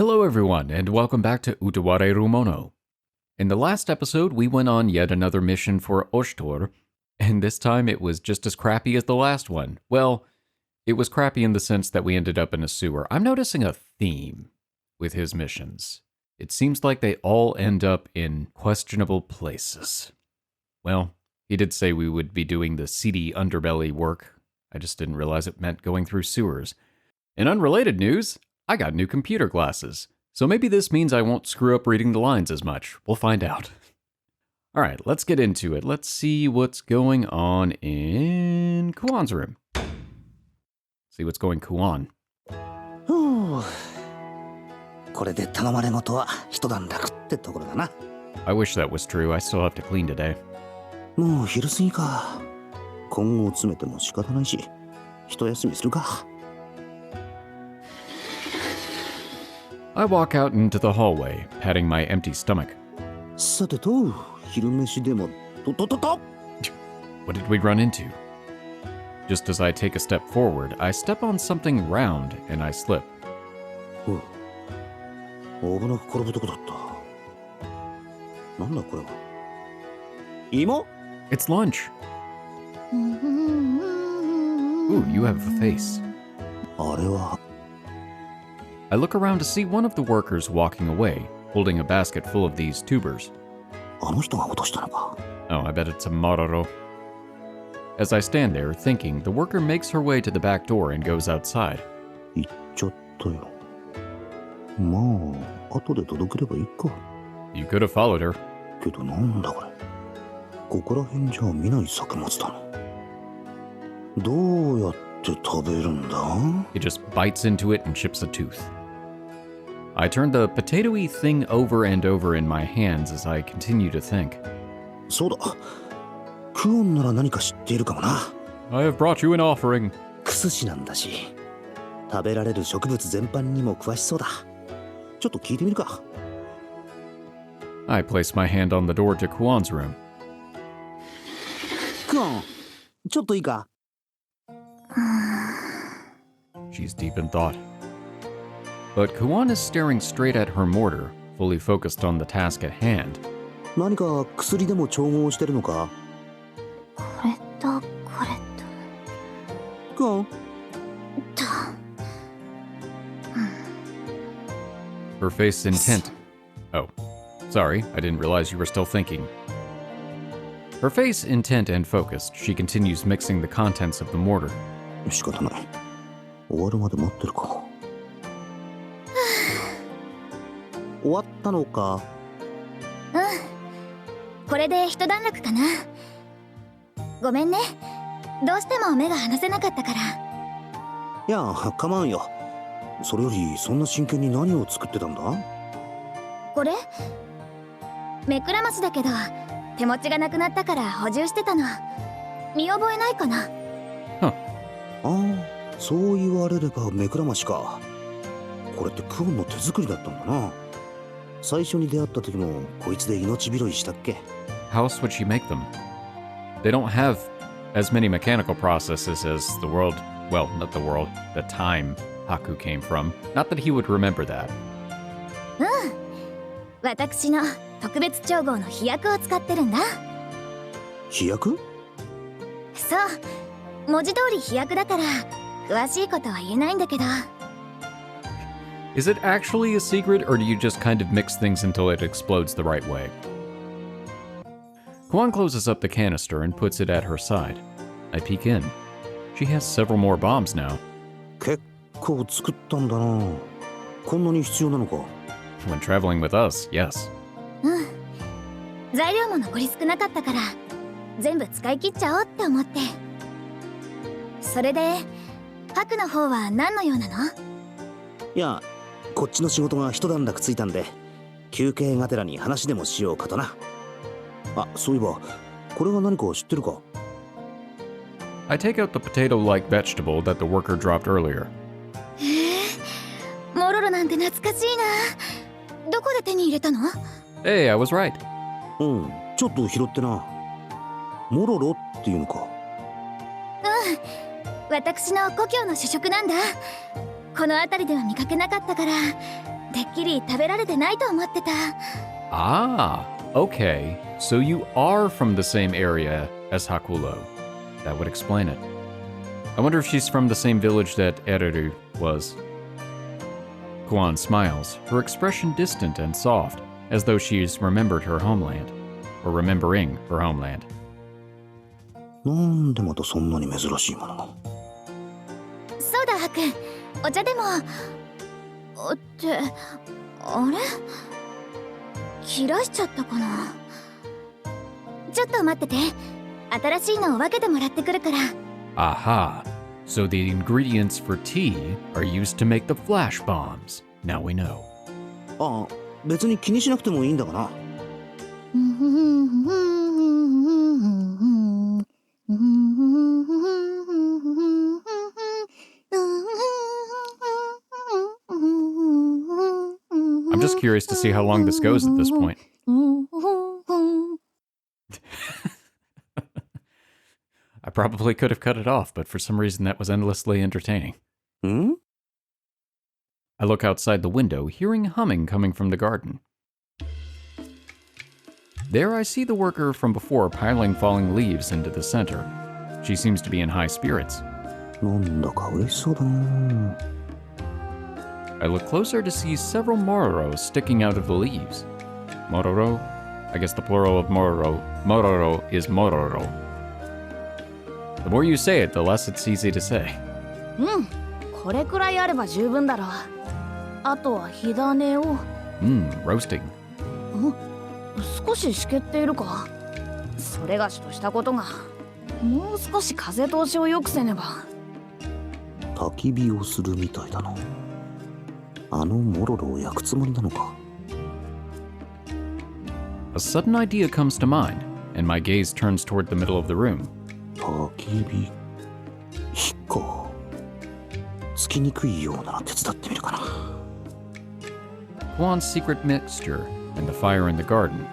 Hello everyone, and welcome back to Utawarerumono. In the last episode, we went on yet another mission for Oshtor, and this time it was just as crappy as the last one. Well, it was crappy in the sense that we ended up in a sewer. I'm noticing a theme with his missions. It seems like they all end up in questionable places. Well, he did say we would be doing the seedy underbelly work. I just didn't realize it meant going through sewers. In unrelated news, I got new computer glasses, so maybe this means I won't screw up reading the lines as much. We'll find out. Alright, let's get into it. Let's see what's going on in Kuon's room. See what's going Kuon. これで頼まれごとは一段落ってところだな。I wish that was true. I still have to clean today. もう昼過ぎか。今後詰めても仕方ないし、一休みするか。I walk out into the hallway, patting my empty stomach. さてと、昼飯でもと。What did we run into? Just as I take a step forward, I step on something round and I slip. 危なく転ぶとこだった。なんだこれは。芋? It's lunch. Ooh, you have a face. あれは。I look around to see one of the workers walking away, holding a basket full of these tubers. あの人が落としたのか。Oh, I bet it's a Mororo. As I stand there, thinking, the worker makes her way to the back door and goes outside. 行っちゃったよ。まあ、後で届ければいいか。You could have followed her. けどなんだこれ。ここら辺じゃ見ない作物だな。どうやって食べるんだ？ He just bites into it and chips a tooth. I turn the potato-y thing over and over in my hands as I continue to think. そうだ。クオンなら何か知っているかもな。I have brought you an offering. クスシなんだし、食べられる植物全般にも詳しそうだ。ちょっと聞いてみるか。I place my hand on the door to Kuon's room. クオン、ちょっといいか。She's deep in thought. But Kuon is staring straight at her mortar, fully focused on the task at hand. 何か薬でも調合してるのか。これとこれと。クオン。Her face intent. Oh, sorry, I didn't realize you were still thinking. Her face intent and focused, she continues mixing the contents of the mortar. 仕方ない。終わるまで待ってるか。終わったのか。これで一段落かな。ごめんね。どうしても目が離せなかったから。いや、構わんよ。それよりそんな真剣に何を作ってたんだ？これ目くらましだけど手持ちがなくなったから補充してたの。見覚えないかな？ああ、そう言われれば目くらましか。これってクオンの手作りだったんだな。最初に出会った時もこいつで命拾いしたっけ？ How else would she make them? They don't have as many mechanical processes as the world, well, not the world, the time Haku came from. Not that he would remember that. 私の特別調合の飛躍を使ってるんだ。飛躍？そう、文字通り飛躍だから詳しいことは言えないんだけど。Is it actually a secret, or do you just kind of mix things until it explodes the right way? Kuon closes up the canister and puts it at her side. I peek in. She has several more bombs now. 結構作ったんだな。こんなに必要なのか。When traveling with us, yes. 材料も残り少なかったから全部使い切っちゃおうって思って。それでハクの方は何の用なの？いや、こっちの仕事が一段落ついたんで休憩がてらに話でもしようかとな。あ、そういえばこれが何か知ってるか？ I take out the potato-like vegetable that the worker dropped earlier. モロロなんて懐かしいな。どこで手に入れたの？ Hey, I was right. うん、ちょっと拾ってな。モロロっていうのか。私の故郷の主食なんだ。この辺りでは見かけなかったからてっきり食べられてないと思ってた。 Ah, okay. So you are from the same area as Hakulo. That would explain it. I wonder if she's from the same village that Ereru was. Kuon smiles, her expression distant and soft, as though she's remembered her homeland, or remembering her homeland. なんでまたそんなに珍しいものが。そうだハク、お茶でも。ってあれ、切らしちゃったかな。ちょっと待ってて、新しいのを分けてもらってくるから。 Aha. So the ingredients for tea are used to make the flash bombs. Now we know. ああ、別に気にしなくてもいいんだがな。I'm just curious to see how long this goes at this point. I probably could have cut it off, but for some reason that was endlessly entertaining. Hmm? I look outside the window, hearing humming coming from the garden. There I see the worker from before piling falling leaves into the center. She seems to be in high spirits. なんだか嬉しそうだな。 I look closer to see several mororos sticking out of the leaves. Mororo? I guess the plural of mororo. Mororo is mororo. The more you say it, the less it's easy to say. これくらいあれば十分だろう。あとは火種を。Roasting. 少し湿気っているか。それがしとしたことが。もう少し風通しを良くせねば。焚き火をするみたいだな。あのモロロを焼くつもりなのか。 A sudden idea comes to mind, and my gaze turns toward the middle of the room. 焚き火。火か。つきにくいようなら手伝ってみるかな。Kuon's secret mixture and the fire in the garden.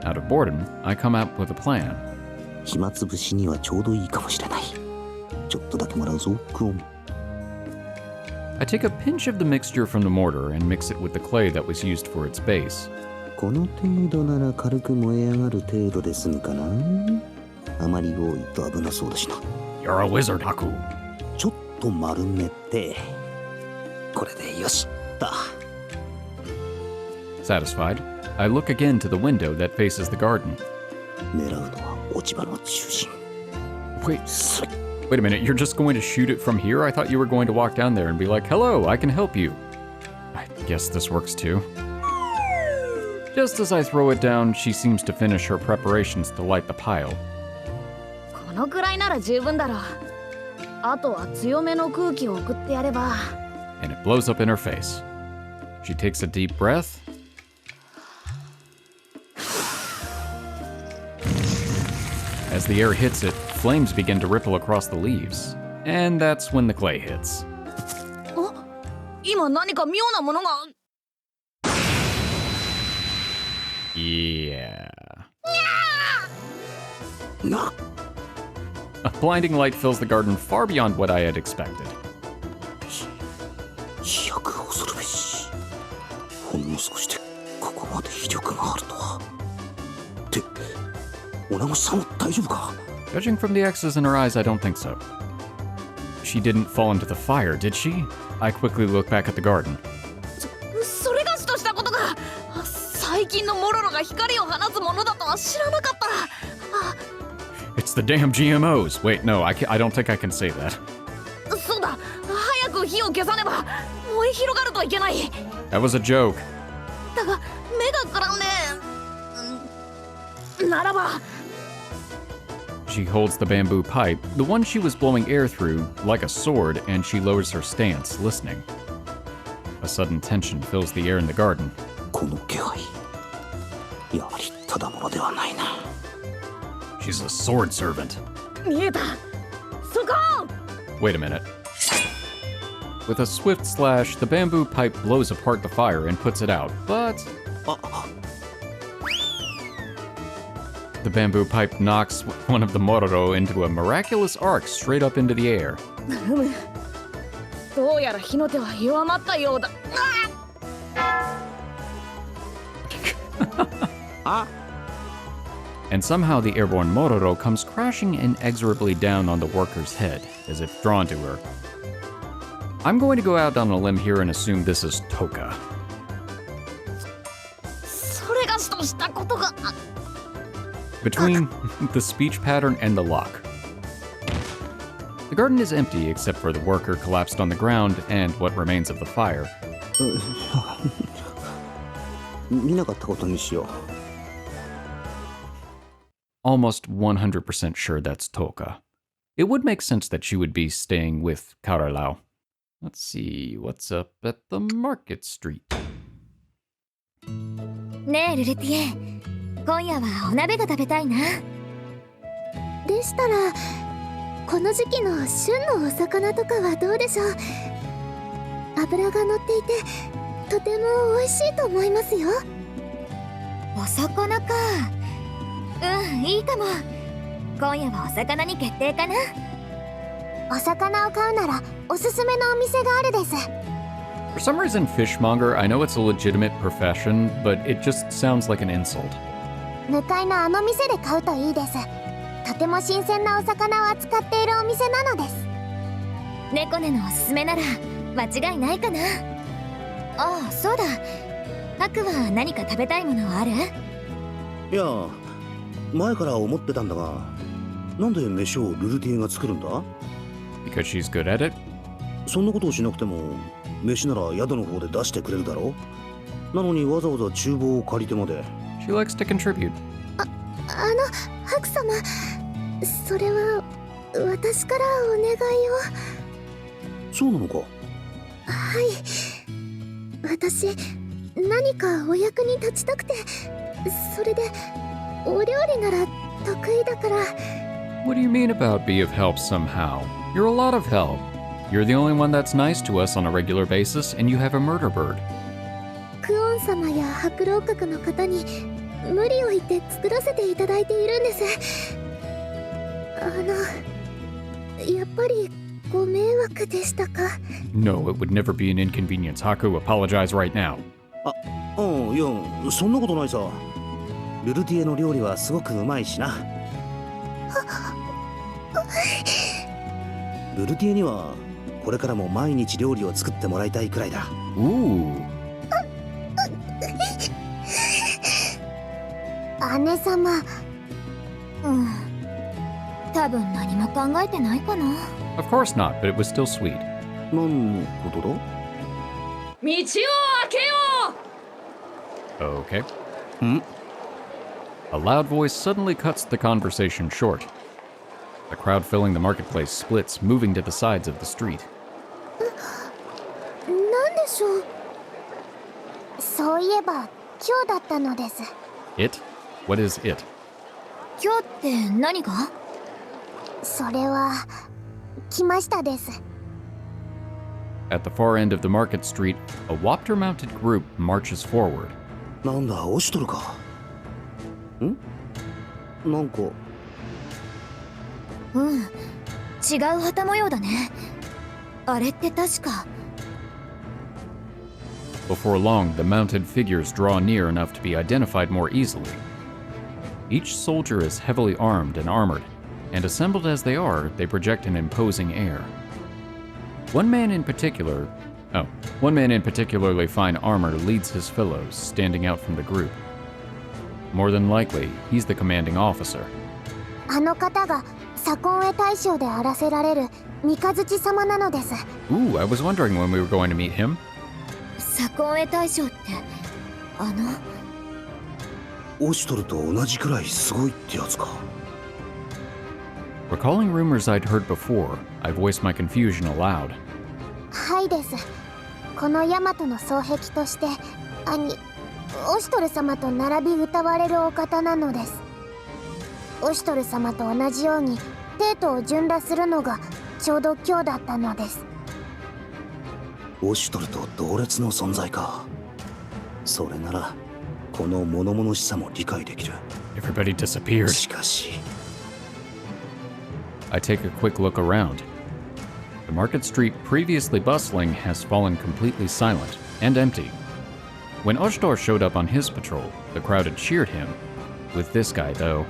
Out of boredom, I come up with a plan. 暇つぶしにはちょうどいいかもしれない。ちょっとだけもらうぞ、クオン。I take a pinch of the mixture from the mortar and mix it with the clay that was used for its base. この程度なら軽く燃え上がる程度で済むかな。あまり多いと危なそうだしな。 You're a wizard, Haku. ちょっと丸めて、これでよしだ。 Satisfied, I look again to the window that faces the garden. 狙うのは落ち葉の中心。 Wait a minute, you're just going to shoot it from here? I thought you were going to walk down there and be like, hello, I can help you. I guess this works too. Just as I throw it down, she seems to finish her preparations to light the pile. このくらいなら十分だろう。あとは強めの空気を送ってやれば。 And it blows up in her face. She takes a deep breath. As the air hits it, flames begin to ripple across the leaves. And that's when the clay hits. 今何か妙なものが。 Yeah. な、 A blinding light fills the garden far beyond what I had expected. 飛躍恐るべし。ほんの少しでここまで威力があるとは。って、おなごさんも大丈夫か？ Judging from the X's in her eyes, I don't think so. She didn't fall into the fire, did she? I quickly look back at the garden. それがしとしたことが。最近のモロロが光を放つものだとは知らなかった。 It's the damn GMOs! Wait, no, I don't think I can say that. そうだ、早く火を消さねば燃え広がるといけない。 That was a joke. だが目がくらんで。ならば。 She holds the bamboo pipe, the one she was blowing air through, like a sword, and she lowers her stance, listening. A sudden tension fills the air in the garden. この気配。やはりただものではないな。 She's a sword servant. 見えた。そこ。 Wait a minute. With a swift slash, the bamboo pipe blows apart the fire and puts it out, but... The bamboo pipe knocks one of the Mororo into a miraculous arc straight up into the air. どうやら火の手は弱まったようだ。And somehow the airborne Mororo comes crashing inexorably down on the worker's head, as if drawn to her. I'm going to go out on a limb here and assume this is Toka. それがしとしたことが Between the speech pattern and the lock. The garden is empty except for the worker collapsed on the ground and what remains of the fire. 見なかったことにしよう。 Almost 100% sure that's Toka. It would make sense that she would be staying with Karalao. Let's see, what's up at the market street? ねえルルティエ、今夜はお鍋が食べたいな。でしたらこの時期の旬のお魚とかはどうでしょう。脂が乗っていてとても美味しいと思いますよ。お魚か。うん、いいかも。今夜はお魚に決定かな。お魚を買うならおすすめのお店があるです。 For some reason, fishmonger, I know it's a legitimate profession, but it just sounds like an insult. 向かいのあの店で買うといいです。とても新鮮なお魚を扱っているお店なのです。猫根のおすすめなら間違いないかな。ああ、そうだ。ハクは何か食べたいものはある？いや、前から思ってたんだが、なんで飯をルルティエが作るんだ？ Because she's good at it? そんなことをしなくても、飯なら宿の方で出してくれるだろ？なのにわざわざ厨房を借りてまで。She likes to contribute. ハク様、それは私からお願いを。そうなのか？はい。私、何かお役に立ちたくて、それでお料理なら得意だから。 What do you mean about be of help somehow? You're a lot of help. You're the only one that's nice to us on a regular basis, and you have a murder bird. クオン様や白老閣の方に無理を言って作らせていただいているんです。やっぱりご迷惑でしたか？ No, it would never be an inconvenience. Haku, apologize right now. いや、そんなことないさ。ルルティエの料理はすごくうまいしな。ルルティエにはこれからも毎日料理を作ってもらいたいくらいだ。Ooh. 姉様、多分何も考えてないかな。 Of course not, but it was still sweet. 何のことだ？道を開けよ Okay. A loud voice suddenly cuts the conversation short. The crowd filling the marketplace splits, moving to the sides of the street. なんでしょう。そういえば今日だったのです。 It? What is it? 今日って何が？それは来ましたです。 At the far end of the market street, a Wapter-mounted group marches forward. なんだ、押しとるか？なんか。うん、違う旗模様だね。あれって確か。 Before long, the mounted figures draw near enough to be identified more easily. Each soldier is heavily armed and armored, and assembled as they are, they project an imposing air. One man in particularly fine armor leads his fellows, standing out from the group. More than likely, he's the commanding officer. あの方が左近衛大将であらせられる三日月様なのです。 Ooh, I was wondering when we were going to meet him. 左近衛大将って押しとると同じくらいすごいってやつか。 Recalling rumors I'd heard before, I voiced my confusion aloud. はいです。このヤマトの双璧としてオシトル様と並び歌われるお方なのです。オシトル様と同じように帝都を順羅するのがちょうど今日だったのです。押しとると同列の存在か。それならこの物々しさも理解できる。 Everybody disappeared. しかし I take a quick look around. The market street, previously bustling, has fallen completely silent and empty. When Oshtor showed up on his patrol, the crowd had cheered him. With this guy, though,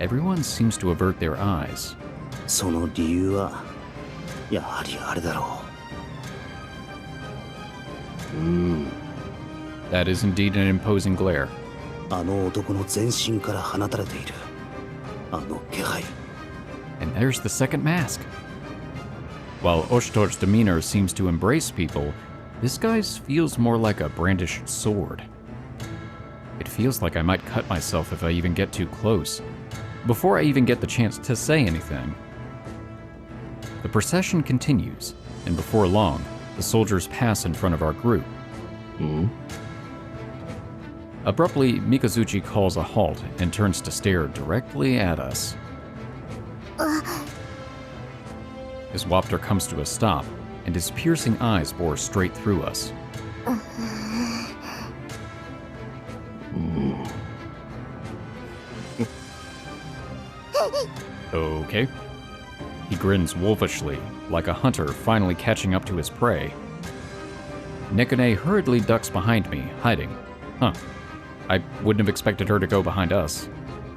everyone seems to avert their eyes. その理由はやはりあれだろう。That is indeed an imposing glare. あの男の全身から放たれているあの気配。 And there's the second mask. While Oshtor's demeanor seems to embrace people, this guy's feels more like a brandished sword. It feels like I might cut myself if I even get too close, before I even get the chance to say anything. The procession continues, and before long, the soldiers pass in front of our group. Abruptly, Mikazuchi calls a halt and turns to stare directly at us. His waptor comes to a stop, and his piercing eyes bore straight through us. Okay. He grins wolfishly, like a hunter finally catching up to his prey. Nekone hurriedly ducks behind me, hiding. Huh. I wouldn't have expected her to go behind us.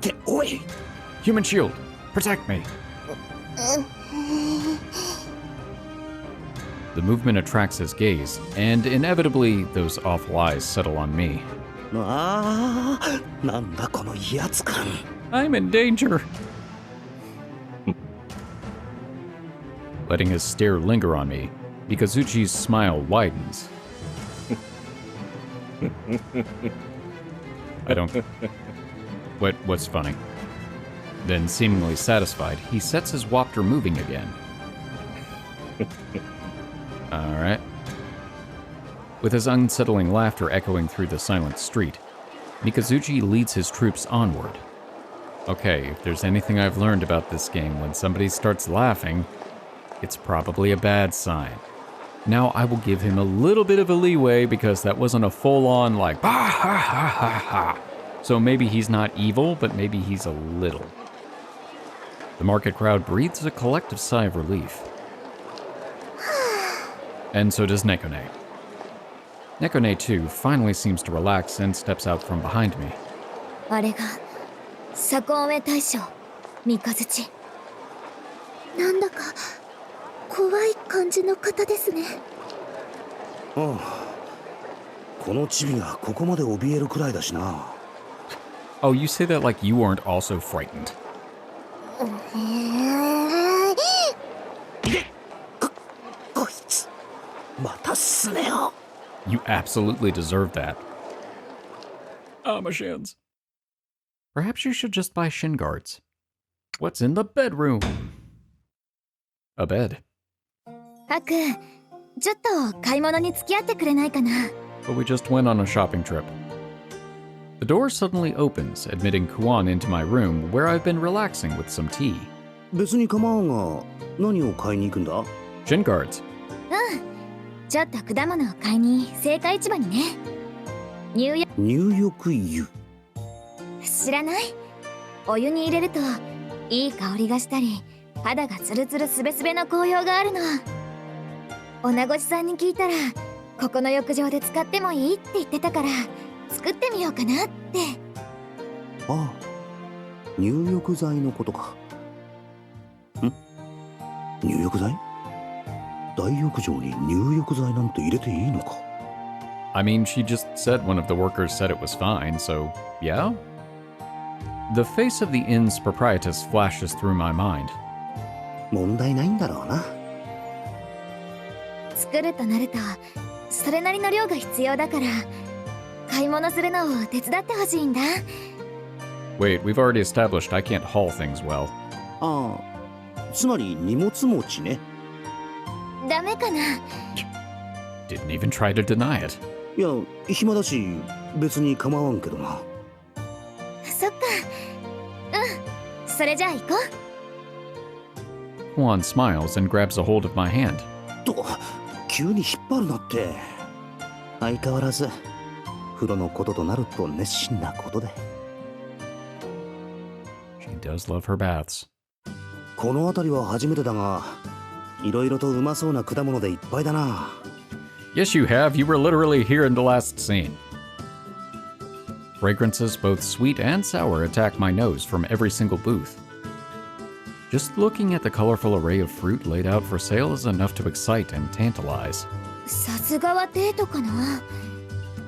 Get away! Human shield! Protect me! The movement attracts his gaze, and inevitably, those awful eyes settle on me. ああ、なんだこの威圧感。 I'm in danger! Letting his stare linger on me, Mikazuchi's smile widens. I don't... What's funny? Then, seemingly satisfied, he sets his waptor moving again. Alright. With his unsettling laughter echoing through the silent street, Mikazuchi leads his troops onward. Okay, if there's anything I've learned about this game, when somebody starts laughing, it's probably a bad sign. Now, I will give him a little bit of a leeway because that wasn't a full-on, like, bah, ha, ha, ha, ha. So maybe he's not evil, but maybe he's a little. The market crowd breathes a collective sigh of relief. And so does Nekone. Nekone, too, finally seems to relax and steps out from behind me. あれが左近衛大将三日月。なんだか怖い感じの方ですね。ああ、このチビがここまで怯えるくらいだしな。Oh, you say that like you weren't also frightened. こいつ、またすねよ。 You absolutely deserve that. My shins. Perhaps you should just buy shin guards. What's in the bedroom? A bed. ハク、ちょっと買い物に付き合ってくれないかな。 But we just went on a shopping trip. The door suddenly opens, admitting Kuon into my room, where I've been relaxing with some tea. 別に構わんが、何を買いに行くんだ？ Shin guards. ちょっと果物を買いに青果市場にね。入浴湯。知らない？お湯に入れるといい香りがしたり、肌がツルツルスベスベの紅葉があるの。女越しさんに聞いたら、ここの浴場で使ってもいいって言ってたから、作ってみようかなって。ああ、入浴剤のことか。ん？入浴剤？大浴場に入浴剤なんて入れていいのか？ I mean, she just said one of the workers said it was fine, so yeah? The face of the inn's proprietress flashes through my mind. 問題ないんだろうな。作るとなると、それなりの量が必要だから、買い物するのを手伝ってほしいんだ。Wait, we've already established I can't haul things well. ああ、つまり荷物持ちね。ダメかな？ Didn't even try to deny it. いや、暇だし、別に構わんけどな。そっか。それじゃあ行こう。Kuon smiles and grabs a hold of my hand. と、急に引っ張るなって。相変わらず、風呂のこととなると熱心なことで。She does love her baths. この辺りは初めてだが、いろいろとうまそうな果物でいっぱいだな。Yes, you have. You were literally here in the last scene. Fragrances, both sweet and sour, attack my nose from every single booth. Just looking at the colorful array of fruit laid out for sale is enough to excite and tantalize. さすがはデートかな。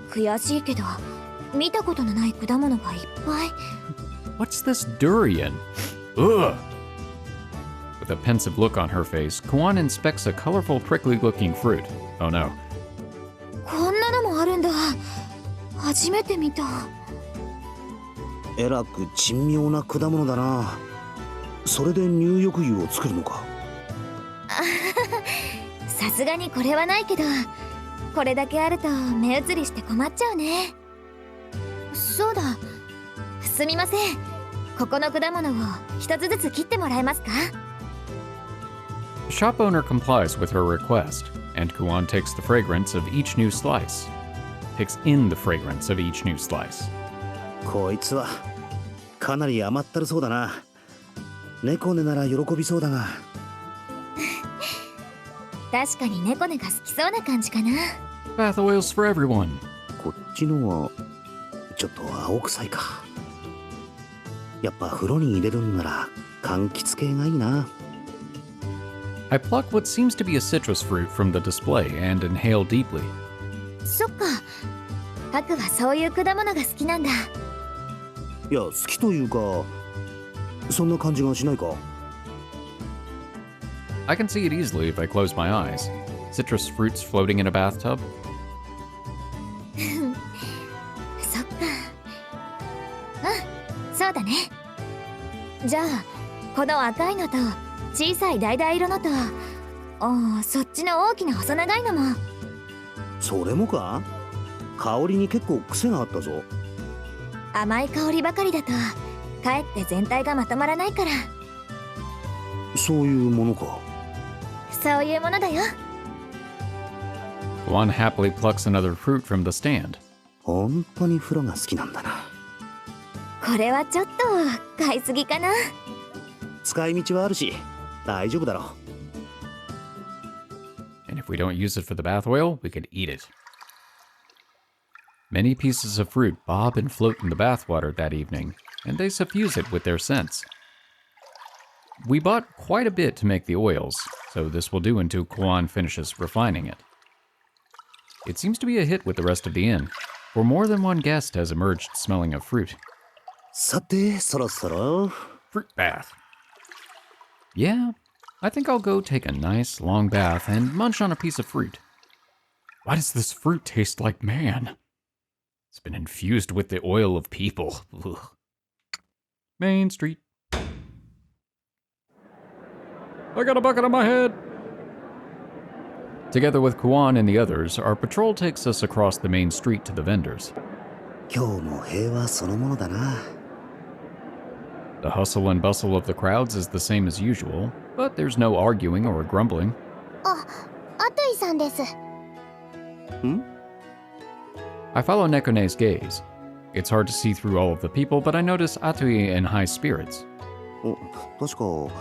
悔しいけど見たことのない果物がいっぱい。 What's this durian? Ugh! With a pensive look on her face, Kuon inspects a colorful, prickly-looking fruit. Oh no. こんなのもあるんだ。初めて見た。えらく珍妙な果物だな。それで入浴湯を作るのか。さすがにこれはないけど、これだけあると目移りして困っちゃうね。そうだ、すみません。ここの果物を一つずつ切ってもらえますか？ The shop owner complies with her request, and Kuon takes the fragrance of each new slice. Takes in the fragrance of each new slice. こいつはかなり甘ったるそうだな。猫根なら喜びそうだが。確かに猫根が好きそうな感じかな。 Bath oils for everyone. こっちのはちょっと青臭いか。やっぱ風呂に入れるんなら柑橘系がいいな。I pluck what seems to be a citrus fruit from the display and inhale deeply. そっか、ハクはそういう果物が好きなんだ。いや、好きというかそんな感じがしないか。 I can see it easily if I close my eyes. Citrus fruits floating in a bathtub. そっか。そうだね。じゃあこの赤いのと小さい橙色のと、そっちの大きな細長いのも。それもか。香りに結構癖があったぞ。甘い香りばかりだとかえって全体がまとまらないから。そういうものか。そういうものだよ。 Kuon happily plucks another fruit from the stand. 本当に風呂が好きなんだな。これはちょっと買いすぎかな。使い道はあるし大丈夫だろう。 And if we don't use it for the bath oil, we could eat it. Many pieces of fruit bob and float in the bathwater that evening, and they suffuse it with their scents. We bought quite a bit to make the oils, so this will do until Kuon finishes refining it. It seems to be a hit with the rest of the inn, for more than one guest has emerged smelling of fruit. さてそろそろ。 Fruit bath. Yeah, I think I'll go take a nice long bath and munch on a piece of fruit. Why does this fruit taste like man? It's been infused with the oil of people. Ugh. Main Street. I got a bucket on my head. Together with Kuon and the others, our patrol takes us across the main street to the vendors. 今日も平和そのものだな。 The hustle and bustle of the crowds is the same as usual, but there's no arguing or grumbling. あ、アトイさんです。I follow Nekone's gaze. It's hard to see through all of the people, but I notice Atuy in high spirits. 確か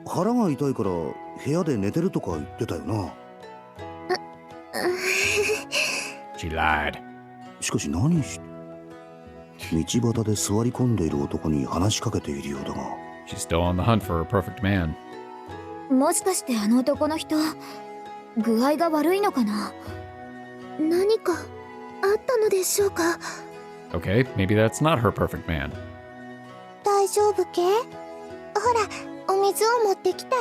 腹が痛いから部屋で寝てるとか言ってたよな。She lied. しかし何し道端で座り込んでいる男に話しかけているようだが。 She's still on the hunt for a perfect man. もしかしてあの男の人、具合が悪いのかな。何かあったのでしょうか。 Okay, maybe that's not her perfect man. 大丈夫け？ほら、お水を持ってきたえ。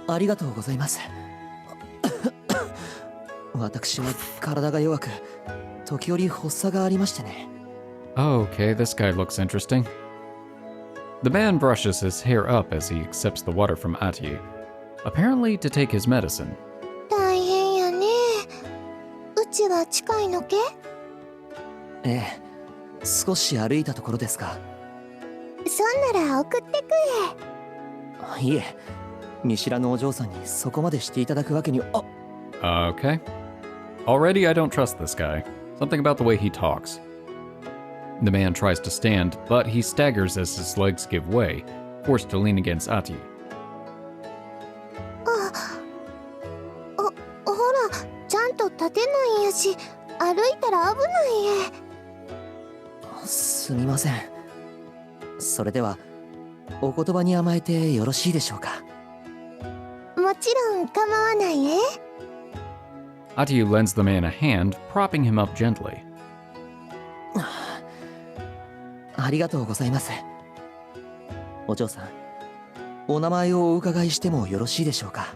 ありがとうございます。私は体が弱く、時折発作がありましてね。 Oh, okay, this guy looks interesting. The man brushes his hair up as he accepts the water from Atuy, apparently to take his medicine. 大変やね。うちは近いのけ？ええ、少し歩いたところですが。そんなら送ってくいえ、見知らぬお嬢さんにそこまでしていただくわけには。Okay. Already, I don't trust this guy. Something about the way he talks. The man tries to stand, but he staggers as his legs give way, forced to lean against Atuy. ほら、ちゃら危ないえ。すみません。それではお言葉に甘えてよろしいでしょうか。もちろん構わないえ。Atuy lends the man a hand, propping him up gently. ありがとうございます。お嬢さん、お名前をお伺いしてもよろしいでしょうか。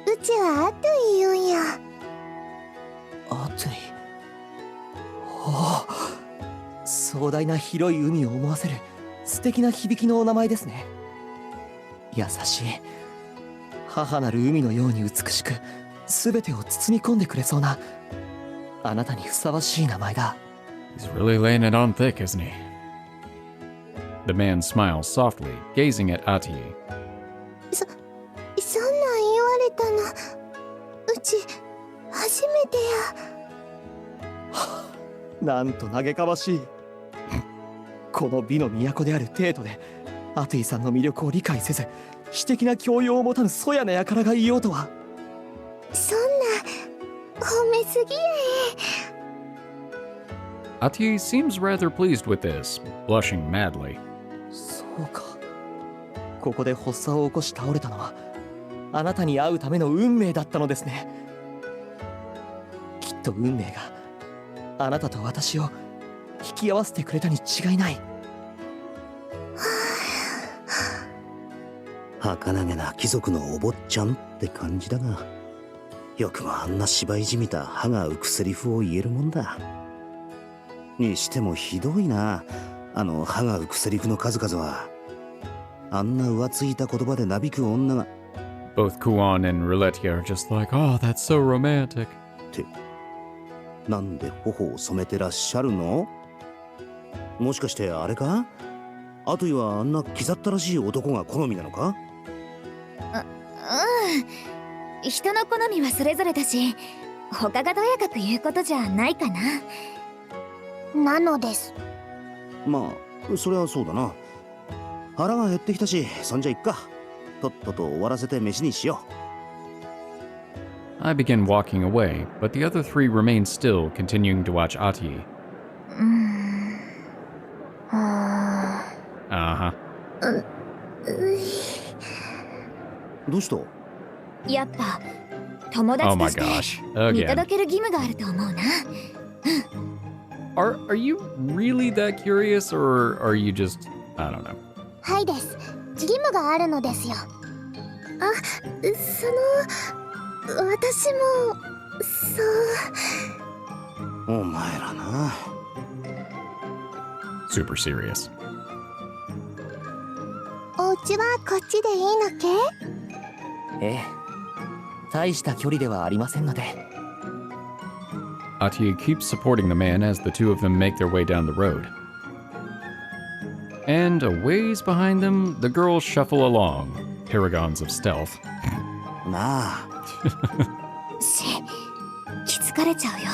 うちはアトゥイ言うんや。アトゥイ。おお、壮大な広い海を思わせる素敵な響きのお名前ですね。優しい、母なる海のように美しく、全てを包み込んでくれそうな、あなたにふさわしい名前だ。He's really laying it on thick, isn't he? The man smiles softly, gazing at Atuy. そんなん言われたの、うち初めてや。なんと嘆かわしい。この美の都である帝都でアトゥイさんの魅力を理解せず、私的な教養を持たぬそやな輩が言おうとは。そんな褒めすぎやAtuy seems rather pleased with this, blushing madly. そうか、ここで発作を起こし倒れたのはあなたに会うための運命だったのですね。きっと運命があなたと私を引き合わせてくれたに違いない。儚げな貴族のお坊ちゃんって感じだが、よくもあんな芝居じみた歯が浮くセリフを言えるもんだ。にしてもひどいな、あの歯が浮くセリフの数々は。あんな浮ついた言葉でなびく女が。 Both Kuon and Ruletia are just like, oh, that's so romantic. ってなんで頬を染めてらっしゃるの？もしかしてあれか？アトゥイはあんな気ざったらしい男が好みなのか？人の好みはそれぞれだし、他がとやかく言うことじゃないかな。なのです。まあそれはそうだな。腹が減ってきたし、そんじゃいっか。とっとと終わらせて飯にしよう。 I begin walking away, but the other three remain still, continuing to watch Atuy. Uh-huh. どうした？やっぱ友 Oh 達と my して gosh. 見 Again. 届ける義務があると思うな。Are you really that curious, or are you just, I don't know. はいです。義務があるのですよ。あ、私もお前らな。 Super serious. お家はこっちでいいのけ？ええ、大した距離ではありませんので。Atuy keeps supporting the man as the two of them make their way down the road. And a ways behind them, the girls shuffle along, paragons of stealth. なあ。気づかれちゃうよ。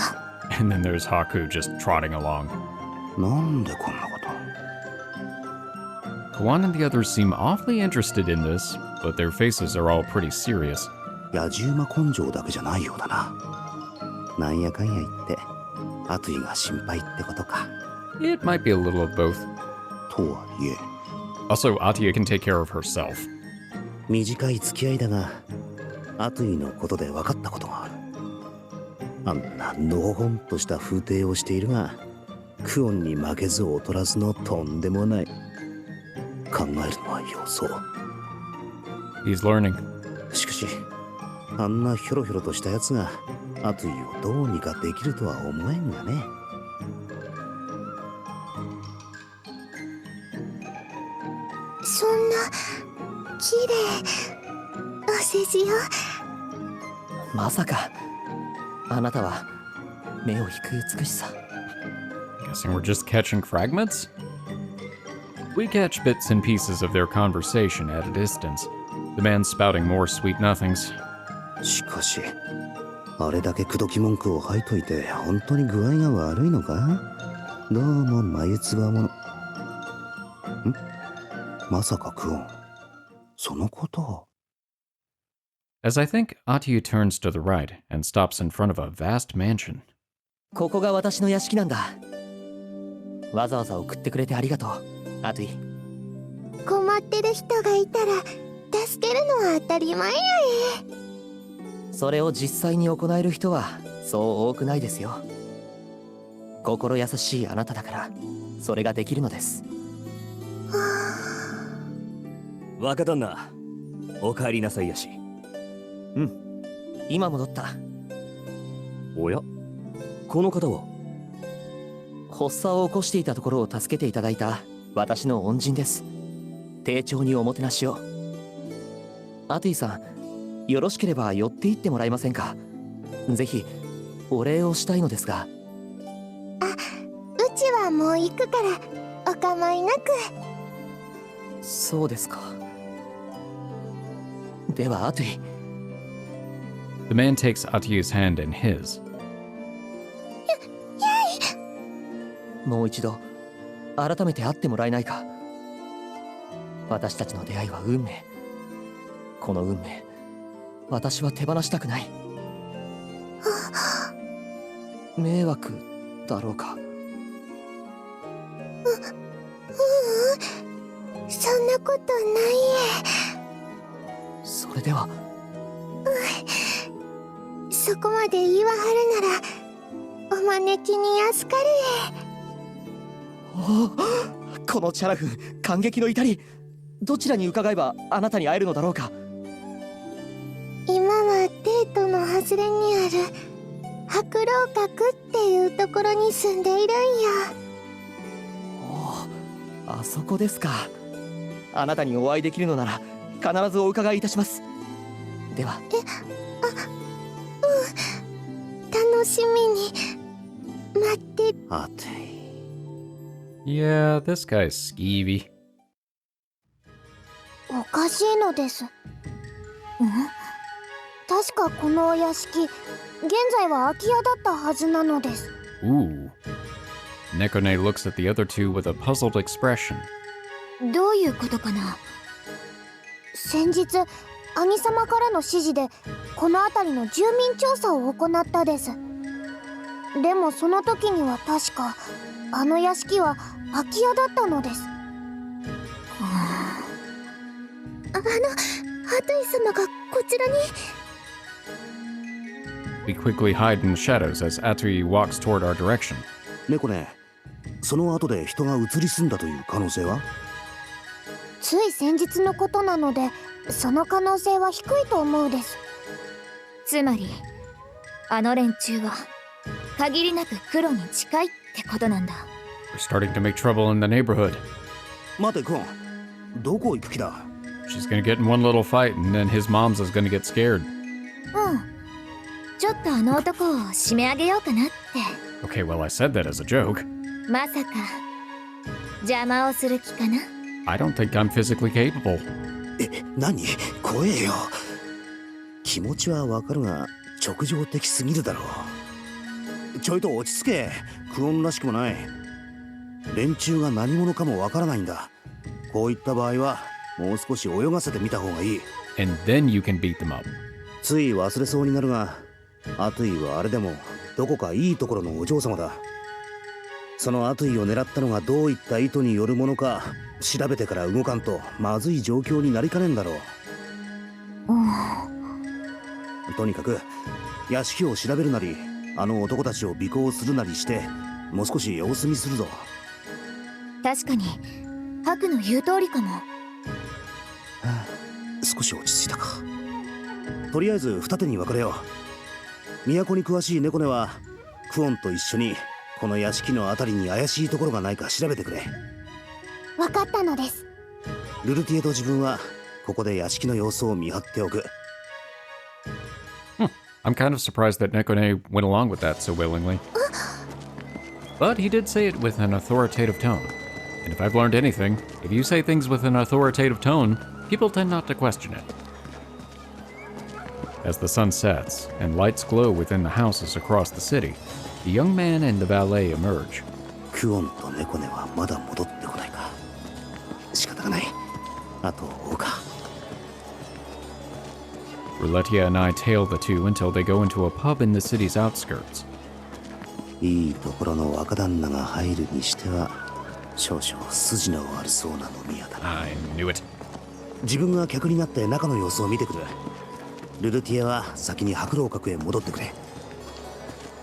And then there's Haku just trotting along. なんでこんなこと。 Kuon and the others seem awfully interested in this, but their faces are all pretty serious. 野じ馬根性だけじゃないようだな。なんやかんや言ってアトゥイが心配ってことか。 It might be a little of both. とはいえ Also, Atuy can take care of herself. 短い付き合いだがアトゥイのことで分かったことがある。あんなのほほんとした風景をしているが、クオンに負けず劣らずのとんでもない。考えるのは要そう。 He's learning. しかしあんなヒョロヒョロとしたやつがアトゥイをどうにかできるとは思えんがね。そんな綺麗お世辞よ。まさかあなたは目を引く美しさ。 Guessing we're just catching fragments? We catch bits and pieces of their conversation at a distance, the man spouting more sweet nothings. しかしあれだけ口説き文句を吐いといて本当に具合が悪いのか？どうも眉唾者。まさかクオンそのこと。 As I think, Atuy turns to the right and stops in front of a vast mansion. ここが私の屋敷なんだ。わざわざ送ってくれてありがとう、アトゥイ。困ってる人がいたら助けるのは当たり前やそれを実際に行える人はそう多くないですよ。心優しいあなただからそれができるのです。若旦那、お帰りなさいやし。うん、今戻った。おや、この方は？発作を起こしていたところを助けていただいた私の恩人です。丁重におもてなしを。アトゥイさん、よろしければ寄っていってもらえませんか。ぜひお礼をしたいのですが。うちはもう行くからお構いなく。そうですか。ではアトゥイ。 The man takes Atuyu's hand in his. もう一度改めて会ってもらえないか。私たちの出会いは運命。この運命、私は手放したくない。迷惑だろうか。そんなことないそれではえ。そこまで言わはるならお招きに預かるこのチャラフン、感激の至り。どちらに伺えばあなたに会えるのだろうか。今はデートの外れにある白老閣っていうところに住んでいるんや。あそこですか。あなたにお会いできるのなら必ずお伺いいたします。では。楽しみに待って。あて。Yeah, this guy's skeevy. おかしいのです。確かこのお屋敷、現在は空き家だったはずなのです。Ooh. Nekone looks at the other two with a puzzled expression. どういうことかな。先日兄様からの指示でこの辺りの住民調査を行ったです。でもその時には確かあの屋敷は空き家だったのです。ハトゥイ様がこちらに。We quickly hide in the shadows as Atuy walks toward our direction. 猫ね、その後で人が移り住んだという可能性は？つい先日のことなのでその可能性は低いと思うです。つまりあの連中は限りなく黒に近いってことなんだ。 We're starting to make trouble in the neighborhood. 待てクオン、どこ行く気だ？ She's gonna get in one little fight and then his mom's is gonna get scared. ちょっとあの男を締め上げようかなって。 Okay, well I said that as a joke. まさか邪魔をする気かな。 I don't think I'm physically capable. 何？怖えよ。気持ちはわかるが直情的すぎるだろう。ちょいと落ち着け。クオンらしくもない。連中が何者かもわからないんだ。こういった場合はもう少し泳がせてみた方がいい。 And then you can beat them up. つい忘れそうになるが、アトゥイはあれでもどこかいいところのお嬢様だ。そのアトゥイを狙ったのがどういった意図によるものか調べてから動かんとまずい状況になりかねんだろう。とにかく屋敷を調べるなり、あの男たちを尾行するなりしてもう少し様子見するぞ。確かにハクの言う通りかも。少し落ち着いたか。とりあえず二手に分かれよう。都に詳しい猫根はクオンと一緒にこの屋敷のあたりに怪しいところがないか調べてくれ。分かったのです。ルルティエと自分はここで屋敷の様子を見張っておく。I'm kind of surprised that Nekone went along with that so willingly. But he did say it with an authoritative tone. And if I've learned anything, if you say things with an authoritative tone, people tend not to question it. As the sun sets and lights glow within the houses across the city, the young man and the valet emerge. クオンと猫根はまだ戻ってこないか。仕方がない。あと追うか。Ruletia and I tail the two until they go into a pub in the city's outskirts. いいところの若旦那が入るにしては少々筋の悪そうな飲み屋だな。 I knew it. 自分が客になって中の様子を見てくる。ルルティエは先に白楼閣へ戻ってくれ。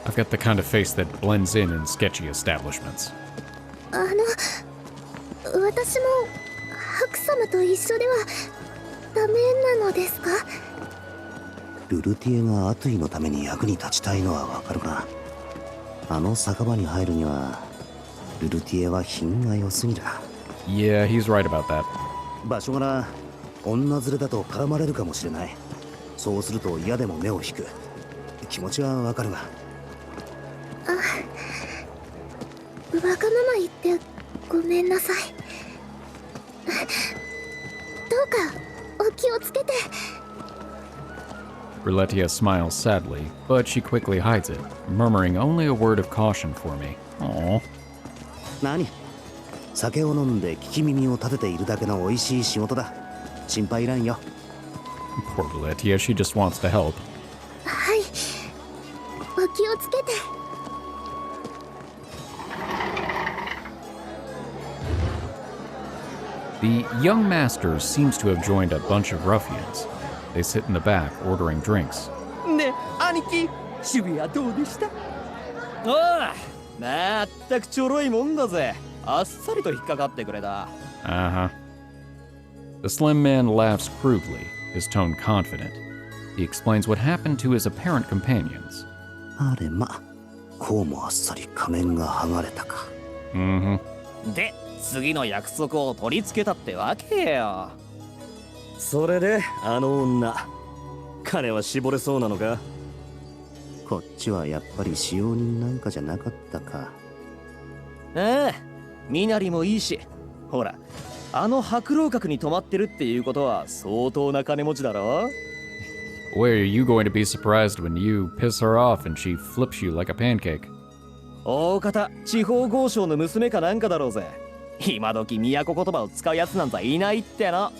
I've got the kind of face that blends in sketchy establishments. 私も白様と一緒ではダメなのですか？ルルティエがアトゥイのために役に立ちたいのはわかるが、あの酒場に入るにはルルティエは品が良すぎる。 Yeah, he's right about that. 場所柄女連れだと絡まれるかもしれない。そうすると嫌でも目を引く。気持ちはわかるが。わがまま言ってごめんなさい。どうかお気をつけて。 Ruletia smiles sadly, but she quickly hides it, murmuring only a word of caution for me. Aww. 何？酒を飲んで聞き耳を立てているだけの美味しい仕事だ。心配いらんよ。 Poor Ruletia, she just wants to help. はい、お気をつけて。 The young master seems to have joined a bunch of ruffians. They sit in the back ordering drinks. ね、兄貴、渋谷どうでした？おあ、まったくちょろいもんだぜ。あっさりと引っかかってくれた。Uh-huh. The slim man laughs crudely, his tone confident. He explains what happened to his apparent companions. あれま、こうもあっさり仮面が剥がれたか。Mm-hmm. で、次の約束を取り付けたってわけよ。それであの女、金は絞れそうなのか？こっちはやっぱり使用人なんかじゃなかったか。ああ、身なりもいいし、ほら、あの白楼閣に泊まってるっていうことは相当な金持ちだろ？ Boy, are you going to be surprised when you piss her off and she flips you like a pancake. 大方、地方豪商の娘かなんかだろうぜ。今時都言葉を使うやつなんざいないっての。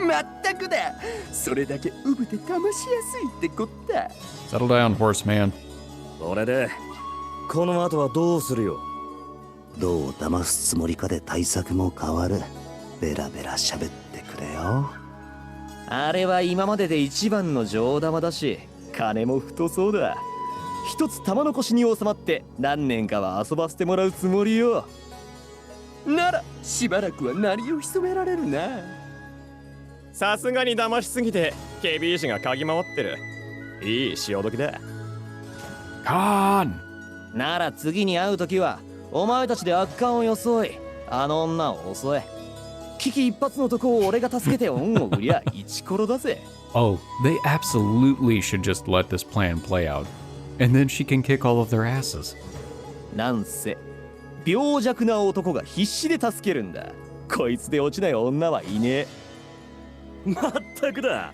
まったくだ。それだけうぶて騙しやすいってこった。 Settle down, horseman. それでこの後はどうするよ？どう騙すつもりかで対策も変わる。ベラベラ喋ってくれよ。あれは今までで一番の上玉だし、金も太そうだ。一つ玉の腰に収まって何年かは遊ばせてもらうつもりよ。ならしばらくは鳴りを潜められるな。さすがに騙しすぎて警備士が嗅ぎ回ってる。いい潮時だ。 Kuon! なら次に会う時はお前たちで悪漢を装い、あの女を襲え。危機一髪のとこを俺が助けて恩を売りゃイチコロだぜ。Oh, they absolutely should just let this plan play out. And then she can kick all of their asses. なんせ病弱な男が必死で助けるんだ。こいつで落ちない女はいねえ。まったくだ。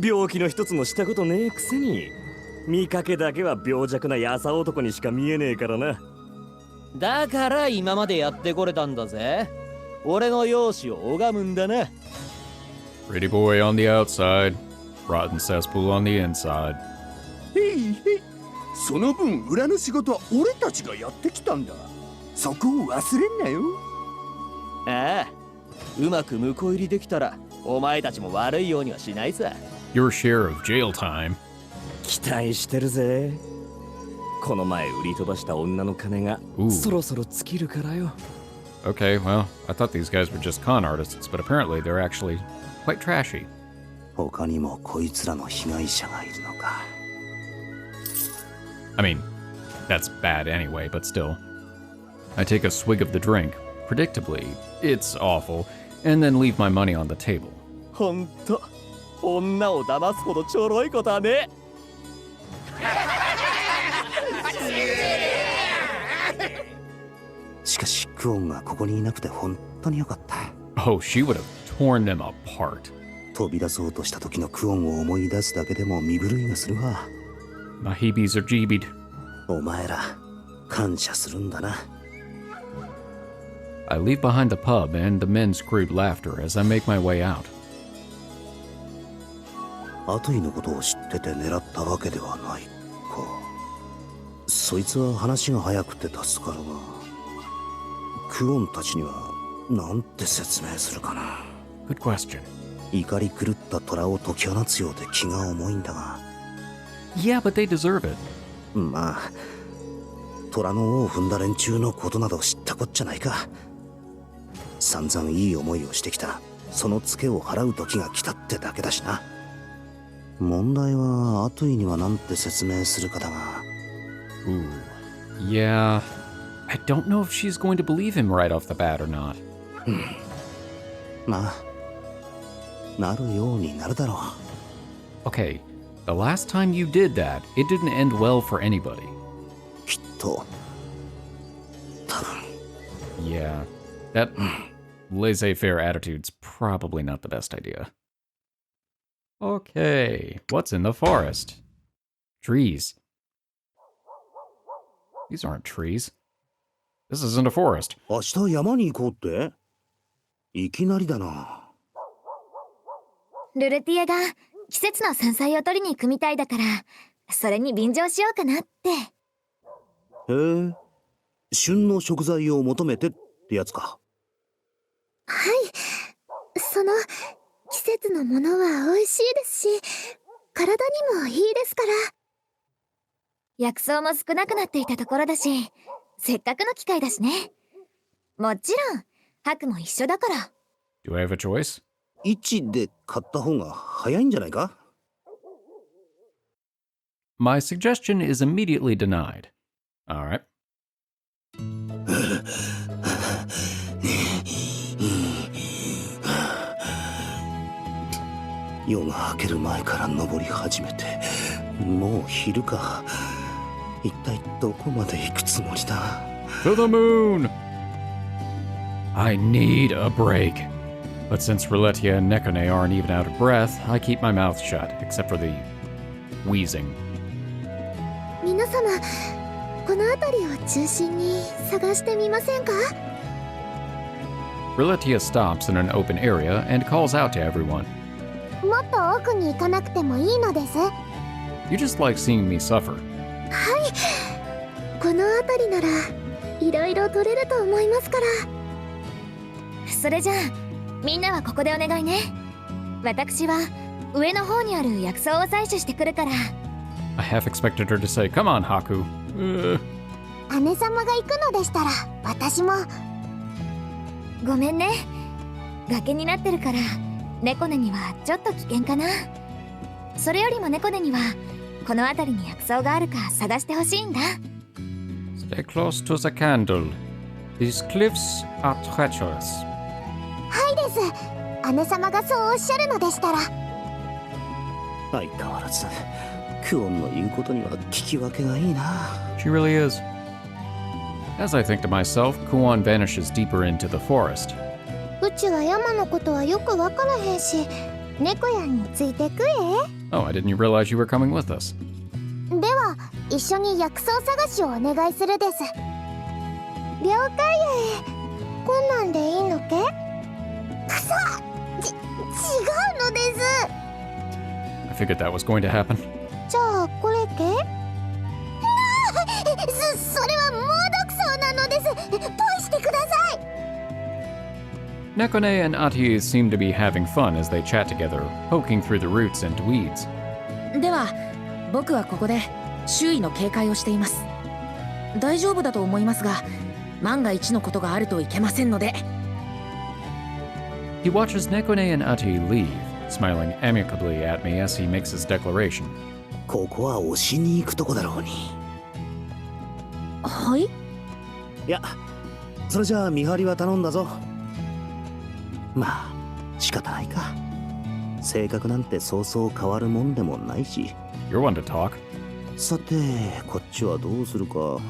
病気の一つもしたことねえくせに見かけだけは病弱なやさ男にしか見えねえからな。だから今までやってこれたんだぜ。俺の容姿を拝むんだな。 Pretty boy on the outside, rotten cesspool on the inside. へいへい。その分裏の仕事は俺たちがやってきたんだ。そこを忘れんなよ。ああ、うまく婿入りできたらお前たちも悪いようにはしないさ。 Your share of jail time. 期待してるぜ。この前売り飛ばした女の金がそろそろ尽きるからよ。 Okay, well, I thought these guys were just con artists, but apparently they're actually quite trashy. 他にもこいつらの被害者がいるのか。 I mean, that's bad anyway, but still. I take a swig of the drink. Predictably, it's awful, and then leave my money on the table. ほんと、女を騙すほどちょろいことはね。しかしクオンがここにいなくて本当によかった。 Oh, she would have torn them apart. 飛び出そうとした時のクオンを思い出すだけでも身震いがするわ。 My heebies are jeebied. お前ら感謝するんだな。 I leave behind the pub, and the men scream laughter as I make my way out. アトゥイのことを知ってて狙ったわけではないか。そいつは話が早くて助かるが、クオンたちにはなんて説明するかな。 Good question. 怒り狂った虎を解き放つようで気が重いんだが。 Yeah, but they deserve it. まあ虎の尾を踏んだ連中のことなど知ったこっちゃないか。散々いい思いをしてきたそのツケを払う時が来たってだけだしな。問題はアトゥイにはなんて説明するかだが。 Ooh. Yeah. I don't know if she's going to believe him right off the bat or not. まあなるようになるだろう。 Okay, the last time you did that, it didn't end well for anybody. きっと多分。 Yeah, that laissez-faire attitude's probably not the best idea. Okay, what's in the forest? Trees. These aren't trees. This isn't a forest. 明日山に行こうって？いきなりだな。ルルティエが季節の山菜を取りに行くみたいだから、それに便乗しようかなって。へえ、旬の食材を求めてってやつか。はい、その季節のものは美味しいですし、体にもいいですから。薬草も少なくなっていたところだし、せっかくの機会だしね。もちろんハクも一緒だから。 Do I have a choice? 1で買った方が早いんじゃないか？ My suggestion is immediately denied. Alright. 夜が明ける前から登り始めて、もう昼か。一体どこまで行くつもりだ？ To the moon! I need a break. But since Ruletia and Nekone aren't even out of breath, I keep my mouth shut, except for the wheezing. 皆様、この辺りを中心に探してみませんか？ Ruletia stops in an open area and calls out to everyone. もっと奥に行かなくてもいいのです。You just like seeing me suffer. はい、この辺りならいろいろ取れると思いますから。それじゃあみんなはここでお願いね。私は上の方にある薬草を採取してくるから。 I half expected her to say, "Come on, Haku." 姉様が行くのでしたら私も。ごめんね、崖になってるから猫根にはちょっと危険かな。それよりも猫根にはこの辺りに薬草があるか探してほしいんだ。 Stay close to the candle. These cliffs are treacherous. はいです。姉様がそうおっしゃるのでしたら。相変わらずクオンの言うことには聞き分けがいいな。 She really is. As I think to myself, Kuon vanishes deeper into the forest. うちは山のことはよくわからへんし、猫やんについてくえ。 Oh, I didn't realize you were coming with us. では一緒に薬草探しをお願いするです。了解え。こんなんでいいのけ？くそ！違うのです。 I figured that was going to happen. じゃあこれけ？それは猛毒草なのです。ポイしてください。 Nekone and Atuy seem to be having fun as they chat together, poking through the roots and weeds. では僕はここで周囲の警戒をしています。大丈夫だと思いますが、万が一のことがあるといけませんので。 He watches Nekone and Atuy leave, smiling amicably at me as he makes his declaration. ここは押しに行くとこだろうに。はい？いや、それじゃあ見張りは頼んだぞ。まあ仕方ないか。性格なんてそうそう変わるもんでもないし。 You're one to talk. さてこっちはどうするか。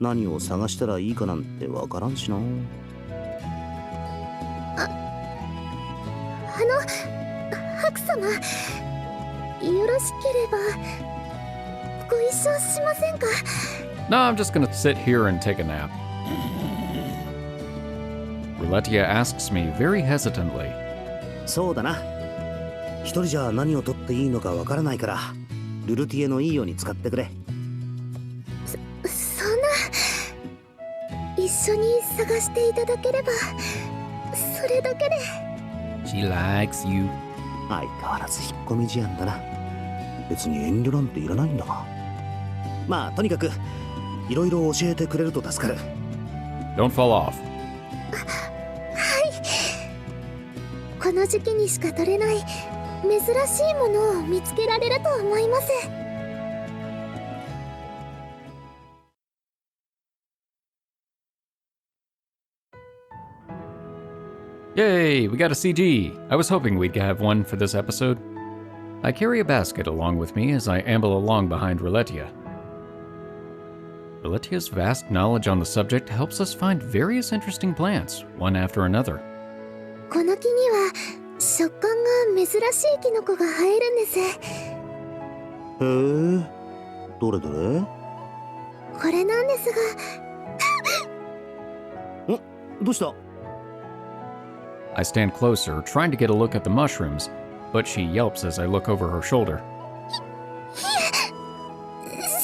何を探したらいいかなんてわからんしな。ハク様、よろしければご一緒しませんか？ No, I'm just gonna sit here and take a nap. Ruletia asks me very hesitantly. そうだな。一人じゃ何を取っていいのかわからないから、ルルティエのいいように使ってくれ。そんな一緒に探していただければそれだけで。 She likes you. 相変わらず引っ込み思案だな。別に遠慮なんていらないんだが。まあとにかくいろいろ教えてくれると助かる。 Don't fall off. この時期にしか取れない珍しいものを見つけられると思います。 Yay, we got a CG. I was hoping we'd have one for this episode. I carry a basket along with me as I amble along behind Riletia. Riletia's vast knowledge on the subject helps us find various interesting plants, one after another. この木には食感が珍しいキノコが生えるんです。へえ、どれどれ？これなんですが。どうした？ I stand closer, trying to get a look at the mushrooms, but she yelps as I look over her shoulder.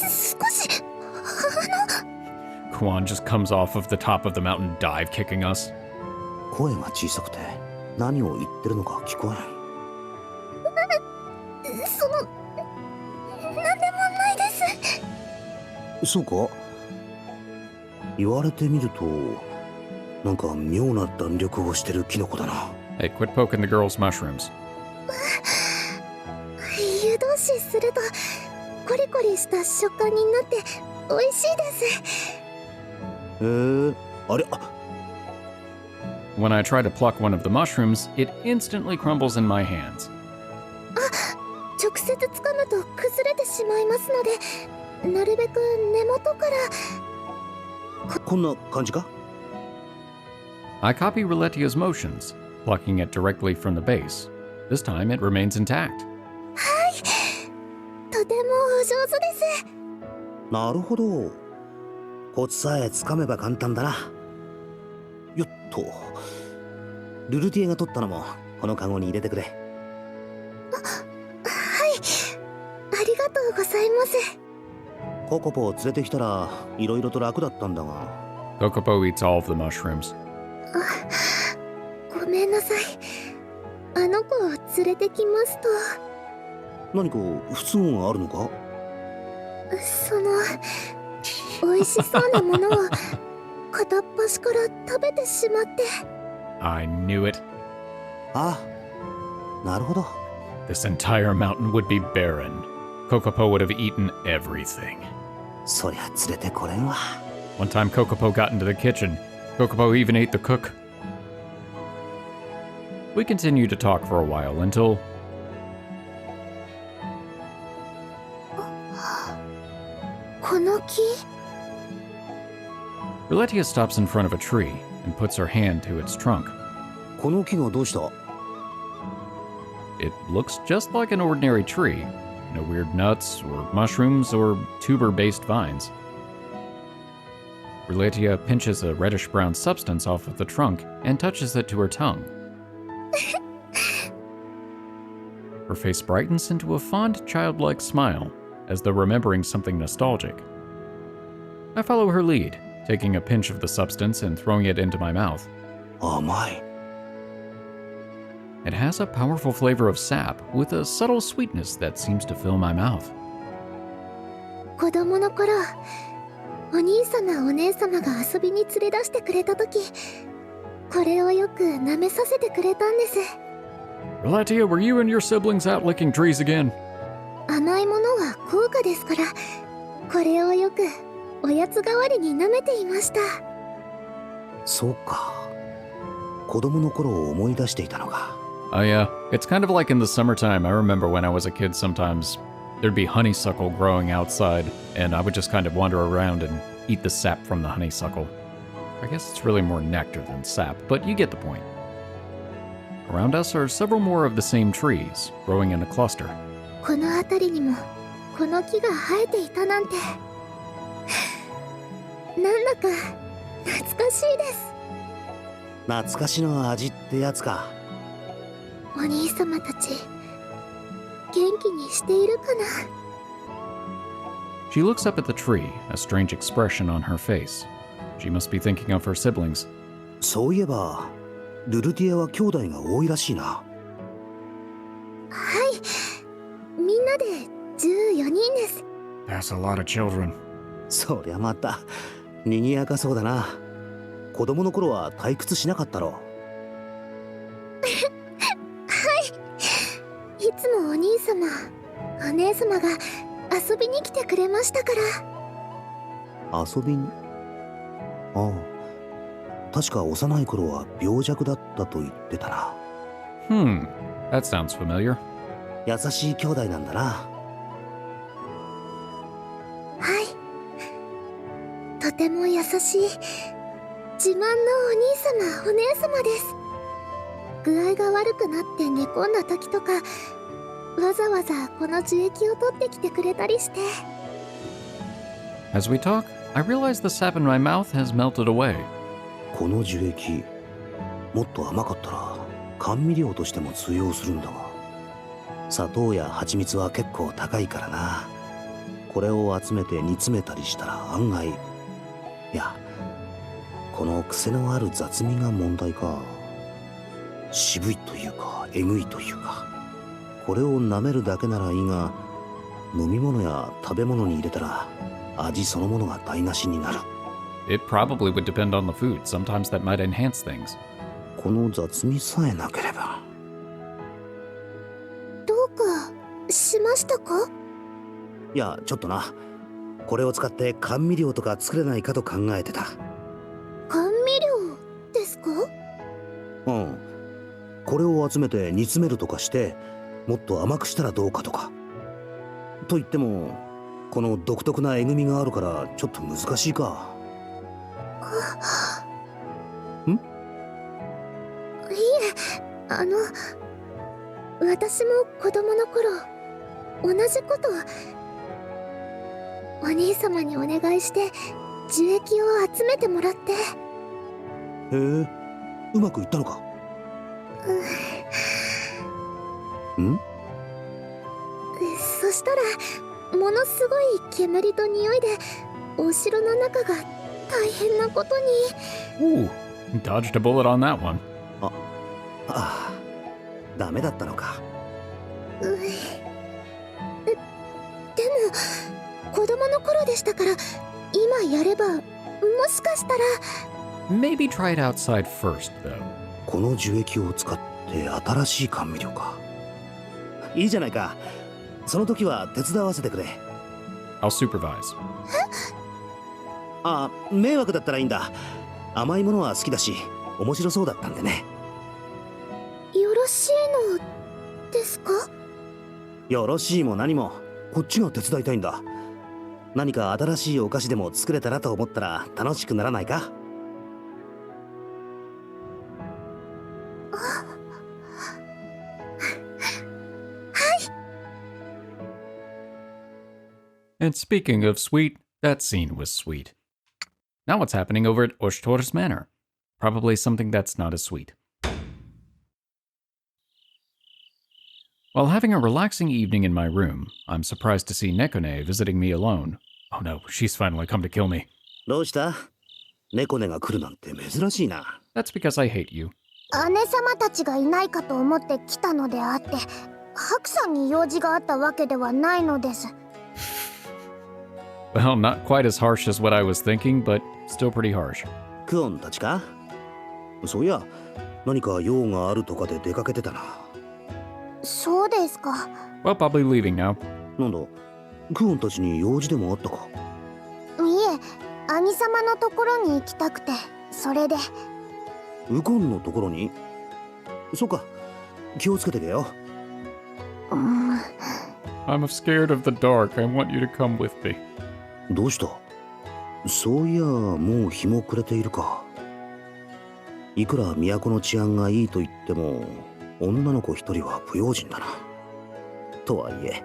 少し Kuon just comes off of the top of the mountain, dive kicking us. 声が小さくて何を言ってるのか聞こそのなんでもないです。そうか？言われてみるとなんか妙な弾力をしてるキノコだな。 Hey, quit poking the girl's mushrooms. 湯通しするとコリコリした食感になって美味しいです。へえ、あれ？ When I try to pluck one of the mushrooms, it instantly crumbles in my hands. 直接掴むと崩れてしまいますので、なるべく根元から。こんな感じか？ I copy Riletia's motions, plucking it directly from the base. This time it remains intact. とてもお上手です。なるほど。コツさえつかめば簡単だな。よっと。ルルティエが取ったのもこのカゴに入れてくれ。はい、ありがとうございます。ココポを連れてきたらいろいろと楽だったんだが。 Kokopo eats all of the mushrooms. ごめんなさい。あの子を連れてきますと。何か不都合があるのか？その美味しそうなものを片っ端から食べてしまって。 I knew it. ああ、なるほど。 This entire mountain would be barren. Kokopo would have eaten everything. そりゃ連れてこれんわ。 One time Kokopo got into the kitchen. Kokopo even ate the cook. We continued to talk for a while until... この木？ Riletia stops in front of a tree and puts her hand to its trunk. この木がどうした？ It looks just like an ordinary tree. No weird nuts or mushrooms or tuber-based vines. Riletia pinches a reddish-brown substance off of the trunk and touches it to her tongue. Her face brightens into a fond, childlike smile, as though remembering something nostalgic. I follow her lead, taking a pinch of the substance and throwing it into my mouth. 甘い。 It has a powerful flavor of sap, with a subtle sweetness that seems to fill my mouth. 子供の頃、お兄様お姉様が遊びに連れ出してくれた時、これをよく舐めさせてくれたんです。 Riletia, were you and your siblings out licking trees again? 甘いものは高価ですから、これをよくおやつ代わりに舐めていました。そうか。子供の頃を思い出していたのか。 Oh yeah, it's kind of like in the summertime. I remember when I was a kid sometimes there'd be honeysuckle growing outside, and I would just kind of wander around and eat the sap from the honeysuckle. I guess it's really more nectar than sap, but you get the point. Around us are several more of the same trees, growing in a cluster. この辺りにもこの木が生えていたなんて、なんだか懐かしいです。懐かしの味ってやつか。お兄様たち元気にしているかな。She looks up at the tree, a strange expression on her face. She must be thinking of her siblings. そういえばルルティアは兄弟が多いらしいな。はい、みんなで14人です。 That's a lot of children. そりゃまた賑やかそうだな。子供の頃は退屈しなかったろ。いつもお兄様、お姉様が遊びに来てくれましたから。遊びに。ああ、確か幼い頃は病弱だったと言ってたな。That sounds familiar. 優しい兄弟なんだな。はい、とても優しい自慢のお兄様お姉様です。具合が悪くなって寝込んだ時とか、わざわざこの樹液を取ってきてくれたりして。 As we talk, I realize the sap in my mouth has melted away. この樹液もっと甘かったら甘味料としても通用するんだが、砂糖や蜂蜜は結構高いからな。これを集めて煮詰めたりしたら案外、いや、この癖のある雑味が問題か。渋いというかえぐいというか、これを舐めるだけならいいが、飲み物や食べ物に入れたら味そのものが台無しになる。 It probably would depend on the food. Sometimes that might enhance things. この雑味さえなければ。どうかしましたか？いや、ちょっとな。これを使って甘味料とか作れないかと考えてた。甘味料ですか？うん。これを集めて煮詰めるとかして、もっと甘くしたらどうかとか。と言っても、この独特なえぐみがあるからちょっと難しいか。ん？いえ、私も子供の頃同じことお兄様にお願いして樹液を集めてもらって。へえ、うまくいったのか？ん？そしたらものすごい煙と匂いでお城の中が大変なことに。 Ooh, dodged a bullet on that one. ああ、ダメだったのか。でも子供の頃でしたから、今やればもしかしたら。 Maybe try it outside first, though. この樹液を使って新しい甘味料か。いいじゃないか。その時は手伝わせてくれ。 I'll supervise. あ、迷惑だったらいいんだ。甘いものは好きだし、面白そうだったんでね。よろしいのですか？よろしいも何も、こっちが手伝いたいんだ。何か新しいお菓子でも作れたらと思ったら楽しくならないか？ And speaking of sweet, that scene was sweet. Now what's happening over at Oshtor's Manor? Probably something that's not as sweet. While having a relaxing evening in my room, I'm surprised to see Nekone visiting me alone. Oh no, she's finally come to kill me. どうした？猫根が来るなんて珍しいな。 That's because I hate you. 姉様たちがいないかと思って来たのであって、ハクさんに用事があったわけではないのです。 Well, not quite as harsh as what I was thinking, but still pretty harsh. クオンたちか？そういや、何か用があるとかで出かけてたな。そうですか。 Well, I'll be leaving now. なんだ、クオンたちに用事でもあったか？いえ、兄様のところに行きたくて、それで。ウコンのところに？そうか、気をつけてけよ。I'm scared of the dark. I want you to come with me. どうした？そういや、もう日も暮れているか。いくら都の治安がいいと言っても、女の子一人は不用心だな。とはいえ、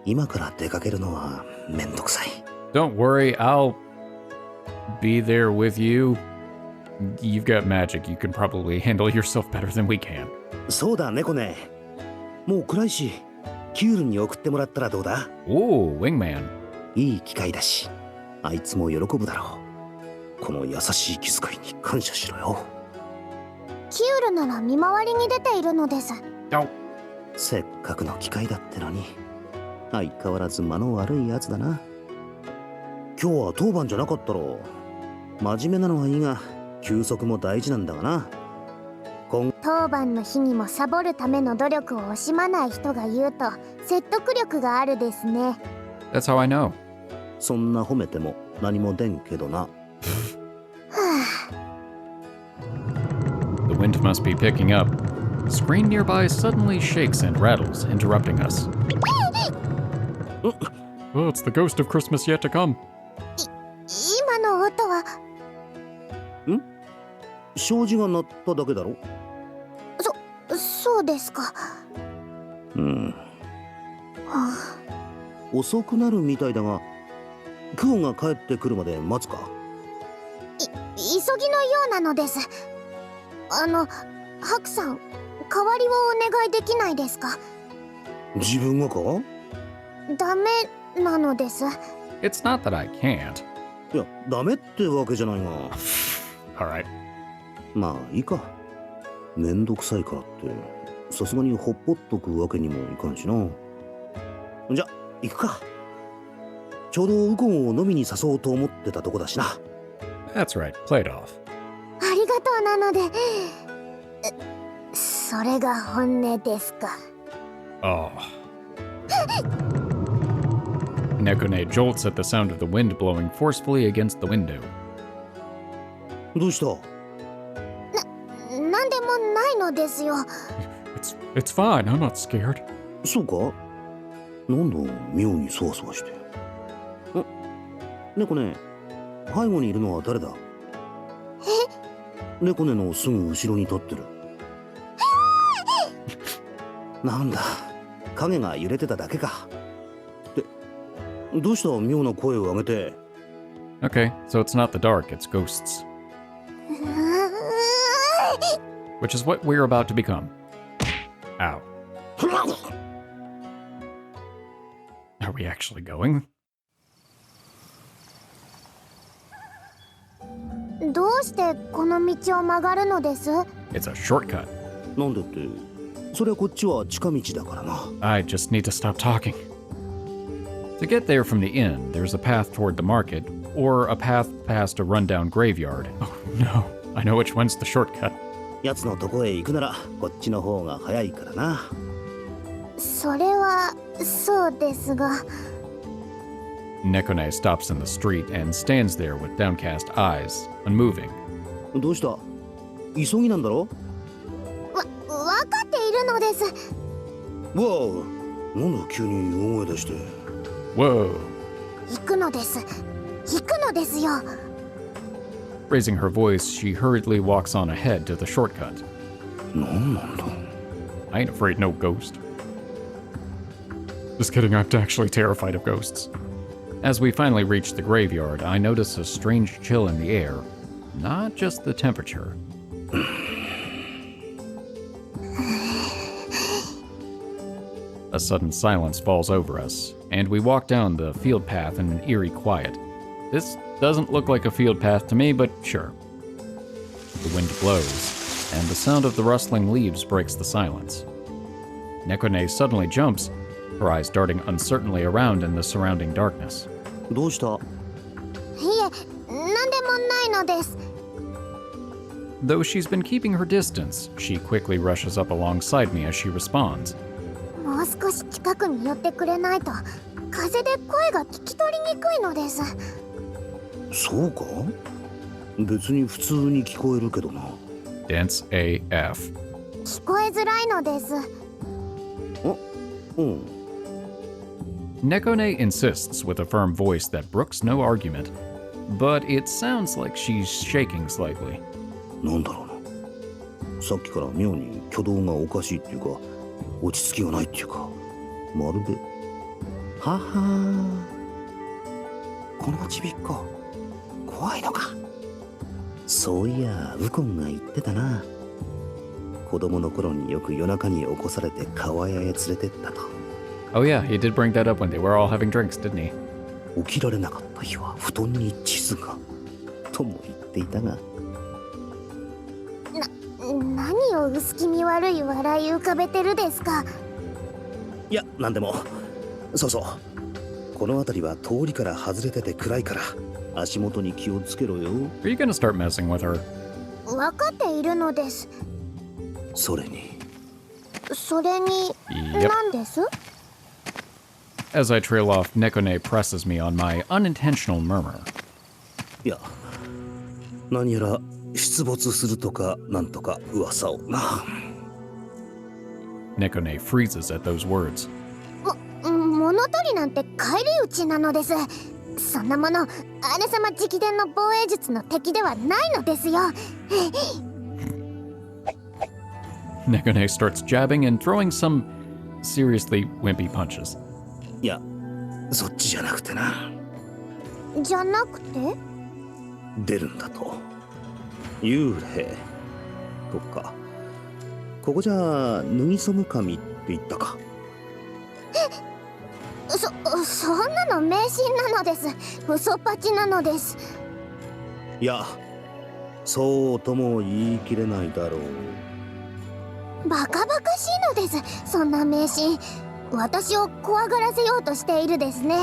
今から出かけるのはめんどくさい。Don't worry, I'll be there with you. You've got magic. You can probably handle yourself better than we can. そうだ、猫ね。もう暗いし、キュールンに送ってもらったらどうだ？ Ooh, wingman. いい機会だし、あいつも喜ぶだろう。この優しい気遣いに感謝しろよ。キュールなら見回りに出ているのです。せっかくの機会だってのに、相変わらず間の悪いやつだな。今日は当番じゃなかったろ。真面目なのはいいが、休息も大事なんだがな。当番の日にもサボるための努力を惜しまない人が言うと説得力があるですね。 That's how I know. そんな褒めても何も出んけどな。The wind must be picking up. The screen nearby suddenly shakes and rattles, interrupting us. Oh, it's the ghost of Christmas yet to come. 今の音は障子が鳴っただけだろ。そうですか。遅くなるみたいだが、クオンが帰ってくるまで待つか。急ぎのようなのです。ハクさん、代わりをお願いできないですか？自分がか？ダメなのです。It's not that I can't. いや、ダメってわけじゃないが。Alright. まあいいか。めんどくさいからってさすがにほっぽっとくわけにもいかんしな。じゃ行くか。ちょうどウコンを飲みに誘おうと思ってたとこだしな。 That's right. Play it off. ありがとうなので。それが本音ですか。Oh. Nekone jolts at the sound of the wind blowing forcefully against the window. どうした？なんでもないのですよ。It's fine. I'm not scared. そうか？なんだ妙にそわそわして。猫ね、背後にいるのは誰だ？猫ねのすぐ後ろに立ってる。なんだ、影が揺れてただけか。で、どうした妙な声を上げて。Okay, so it's not the dark, it's ghosts. Which is what we're about to become. Ow. Are we actually going? どうしてこの道を曲がるのです？ It's a shortcut. なんでって、そりゃこっちは近道だからな。I just need to stop talking. To get there from the inn, there's a path toward the market, or a path past a rundown graveyard. Oh no, I know which one's the shortcut. やつのとこへ行くならこっちの方が早いからな。それはそうですが。Nekone stops in the street and stands there with downcast eyes, unmoving. どうした？急ぎなんだろ？わかっているのです。わあ、なんだ急に大声出して。Whoa. 行くのです。行くのですよ。Raising her voice, she hurriedly walks on ahead to the shortcut. なんなんだ？ I ain't afraid no ghost. Just kidding, I'm actually terrified of ghosts. As we finally reach the graveyard, I notice a strange chill in the air. Not just the temperature. A sudden silence falls over us, and we walk down the field path in an eerie quiet. This doesn't look like a field path to me, but sure. The wind blows, and the sound of the rustling leaves breaks the silence. Nekone suddenly jumps, her eyes darting uncertainly around in the surrounding darkness. どうした？いえ、なんでもないのです。Though she's been keeping her distance, she quickly rushes up alongside me as she responds. もう少し近くに寄ってくれないと風で声が聞き取りにくいのです。そうか？別に普通に聞こえるけどな。Dense AF. 聞こえづらいのです。Nekone insists with a firm voice that brooks no argument, but it sounds like she's shaking slightly. なんだろうな。さっきから妙に挙動がおかしいっていうか、落ち着きがないっていうか、まるで。ははー。このちびっこ、怖いのか。そういや、ウコンが言ってたな。子供の頃によく夜中に起こされて川屋へ連れてったと。Oh yeah, he did bring that up when they were all having drinks, didn't he? 起きられなかった日は布団に地図がとも言っていたが、何を薄気味悪い笑い浮かべてるですか。いやなんでも、そうそう、この辺りは通りから外れてて暗いから足元に気をつけろよ。 Are you gonna start messing with her? 分かっているのです。それにYep. 何です。 As I trail off, Nekone presses me on my unintentional murmur. いや、何やら出没するとかなんとか噂をな。Nekone freezes at those words. 物取りなんて返り討ちなのです。そんなもの、姉様直伝の防衛術の敵ではないのですよ。Nekone starts jabbing and throwing some seriously wimpy punches. いや、そっちじゃなくてな。じゃなくて？出るんだと。幽霊とか。ここじゃ脱ぎそむ神って言ったか。そんなの迷信なのです。嘘っぱちなのです。いや、そうとも言い切れないだろう。バカバカしいのです。そんな迷信、私を怖がらせようとしているですね。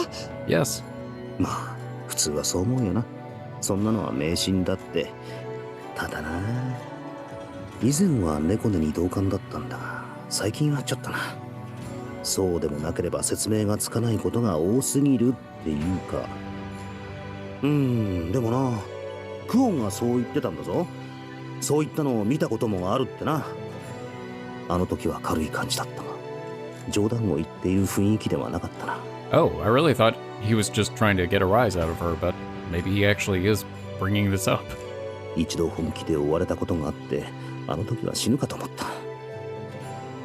Yes. まあ普通はそう思うよな。そんなのは迷信だって。ただな、以前は猫根に同感だったんだが、最近はちょっとな。そうでもなければ説明がつかないことが多すぎるっていうか。でもな、クオンがそう言ってたんだぞ。そういったのを見たこともあるってな。あの時は軽い感じだったが、冗談を言っている雰囲気ではなかったな。Oh, I really thought he was just trying to get a rise out of her, but maybe he actually is bringing this up. 一度本気で追われたことがあって、あの時は死ぬかと思った。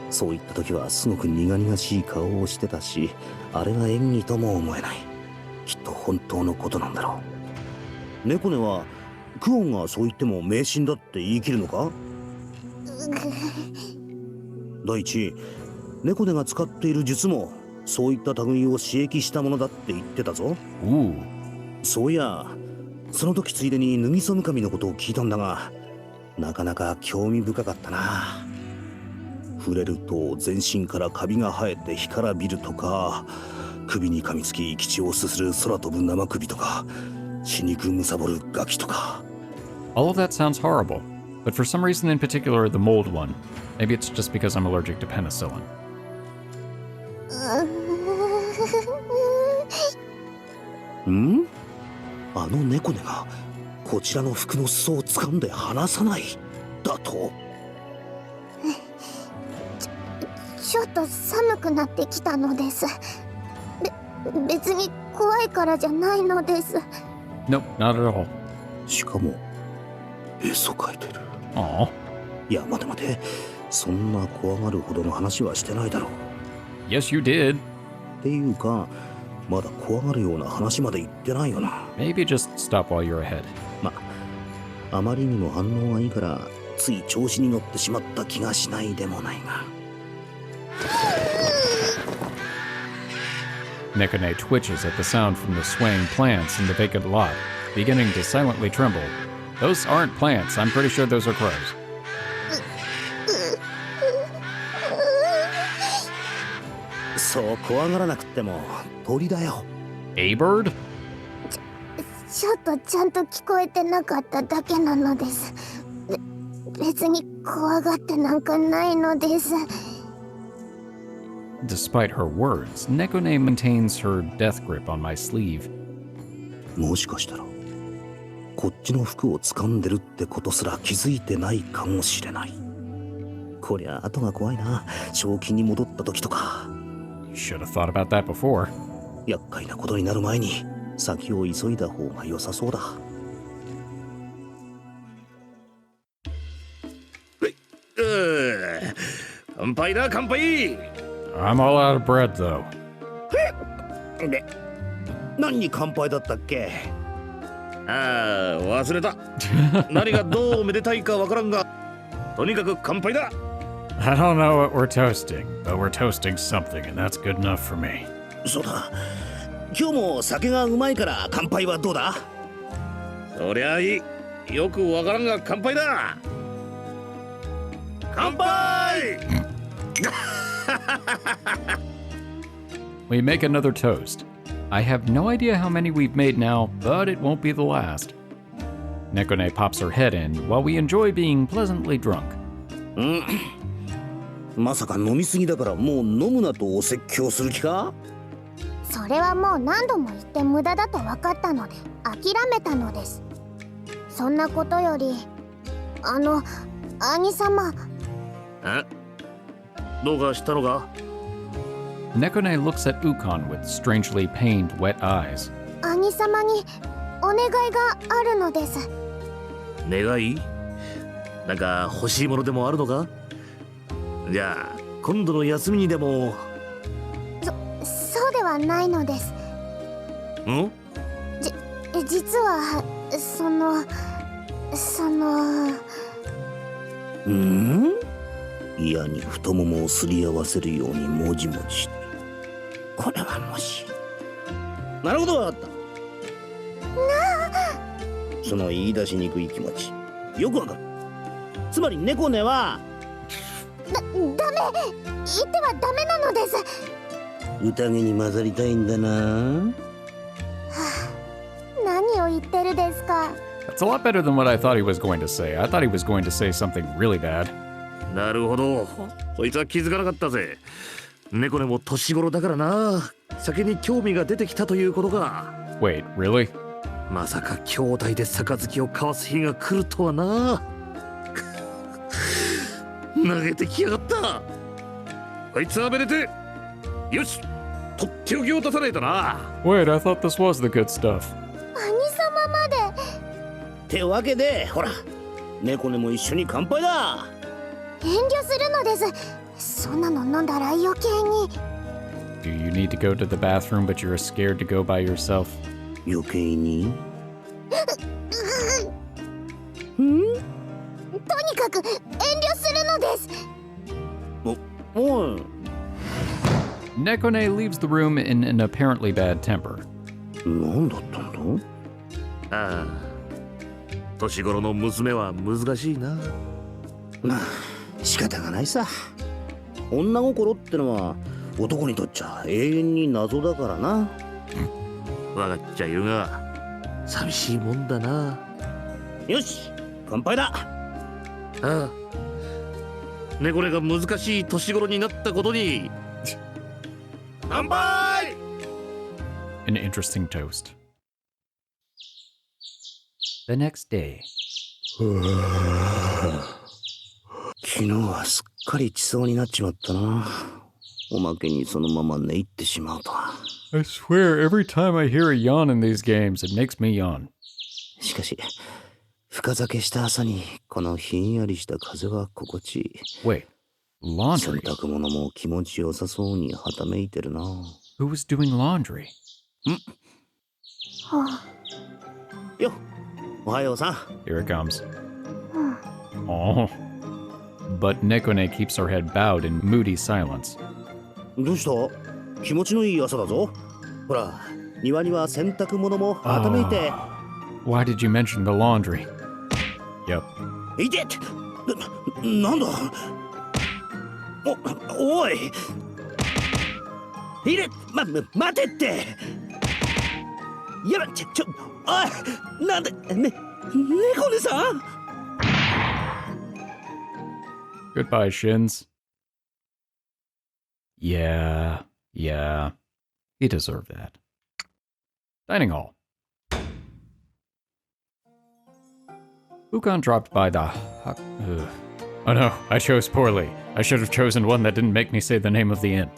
そういった時はすごく苦々しい顔をしてたし、あれが演技とも思えない。きっと本当のことなんだろう。猫根はクオンがそう言っても迷信だって言い切るのか？第一、猫根が使っている術もそういった類を刺激したものだって言ってたぞ。そういや、その時ついでに脱ぎそむ神のことを聞いたんだが、なかなか興味深かったな。触れると全身からカビが生えて干からびるとか、首に噛みつき口をすする空飛ぶ生首とか、血肉むさぼるガキとか。 All of that sounds horrible, but for some reason in particular, the mold one. Maybe it's just because I'm allergic to penicillin. あの猫根がこちらの服の裾を掴んで離さないだと？ちょっと寒くなってきたのです。別に怖いからじゃないのです。 Nope, not at all. しかも絵そ描いてる。Aw. いや待て、そんな怖がるほどの話はしてないだろう。 Yes, you did. っていうか、まだ怖がるような話まで言ってないよな。 Maybe just stop while you're ahead. あまりにも反応がいいからつい調子に乗ってしまった気がしないでもないが。Nekone twitches at the sound from the swaying plants in the vacant lot, beginning to silently tremble. Those aren't plants. I'm pretty sure those are crows. そう怖がらなくっても鳥だよ。 A bird? ちょっとちゃんと聞こえてなかっただけなのです。別に怖がってなんかないのです。 Despite her words, Nekone maintains her death grip on my sleeve. もしかしたらこっちの服を掴んでるってことすら気づいてないかもしれない。こりゃ後が怖いな。正気に戻った時とか。 Should have thought about that before. 厄介なことになる前に先を急いだ方が良さそうだ。乾杯だ乾杯。 I'm all out of bread, though. で、何に乾杯だったっけ？ああ、忘れた。何がどうめでたいかわからんが、とにかく乾杯だ。 I don't know what we're toasting, but we're toasting something, and that's good enough for me. そうだ、今日も酒がうまいから乾杯はどうだ？そりゃいい。よくわからんが乾杯だ。乾杯We make another toast. I have no idea how many we've made now, but it won't be the last. Nekone pops her head in while we enjoy being pleasantly drunk. まさか飲みすぎだからもう飲むなとお説教する気か？それはもう何度も言って無駄だと分かったので諦めたのです。そんなことより兄様。え？どうかしたのか？ Nekone looks at Ukon with strangely pained wet eyes. 兄様にお願いがあるのです。願い？なんか欲しいものでもあるのか？じゃあ今度の休みにでも。そうではないのです。ん？実は嫌に太ももをすり合わせるようにもじもじ。これはもし。なるほど、わかった。その言い出しにくい気持ちよくわかる。つまり猫根はダメ、言ってはダメなのです。宴に混ざりたいんだな。何を言ってるですか。 That's a lot better than what I thought he was going to say. I thought he was going to say something really bad. なるほど。そいつは気づかなかったぜ。猫根も年頃だからな。酒に興味が出てきたということか。Wait, really? まさか兄弟で杯を交わす日が来るとはな。投げてきやがった。あいつはめでて。よし、とっておきを出さないとな。 Wait, I thought this was the good stuff. 兄様まで。ってわけでほら、猫根も一緒に乾杯だ。遠慮するのです。そんなの飲んだら余計に。 Do you need to go to the bathroom, but you're scared to go by yourself? 余計にとにかく遠慮するのです。おい。Nekone leaves the room in an apparently bad temper. 何だったんだ？ああ、年頃の娘は難しいな。まあ仕方がないさ。女心ってのは男にとっちゃ永遠に謎だからな。わかっちゃいるが寂しいもんだな。よし、乾杯だ。ああ、猫根が難しい年頃になったことに乾杯。 An interesting toast. The next day. 昨日はすっかり血そうになっちまったな。おまけにそのまま寝入ってしまうとは。I swear, every time I hear a yawn in these games, it makes me yawn. しかし深酒した朝にこのひんやりした風は心地いい。 Wait, 洗 laundry? 濯物も気持ちよさそうにはためいてるな。 Who was doing laundry? よ、おはようさん。 Here it comes. Oh. But Nekone keeps her head bowed in moody silence. どうした？気持ちのいい朝だぞ。ほら、庭には洗濯物もはためいて。Why did you mention the laundry? Yep. いてって。なんだ？おい。待てって。やば、おい、なんで、猫根さん。Goodbye, Shins. Yeah. He deserved that. Dining hall. Kuon dropped by the... Oh no, I chose poorly. I should have chosen one that didn't make me say the name of the inn.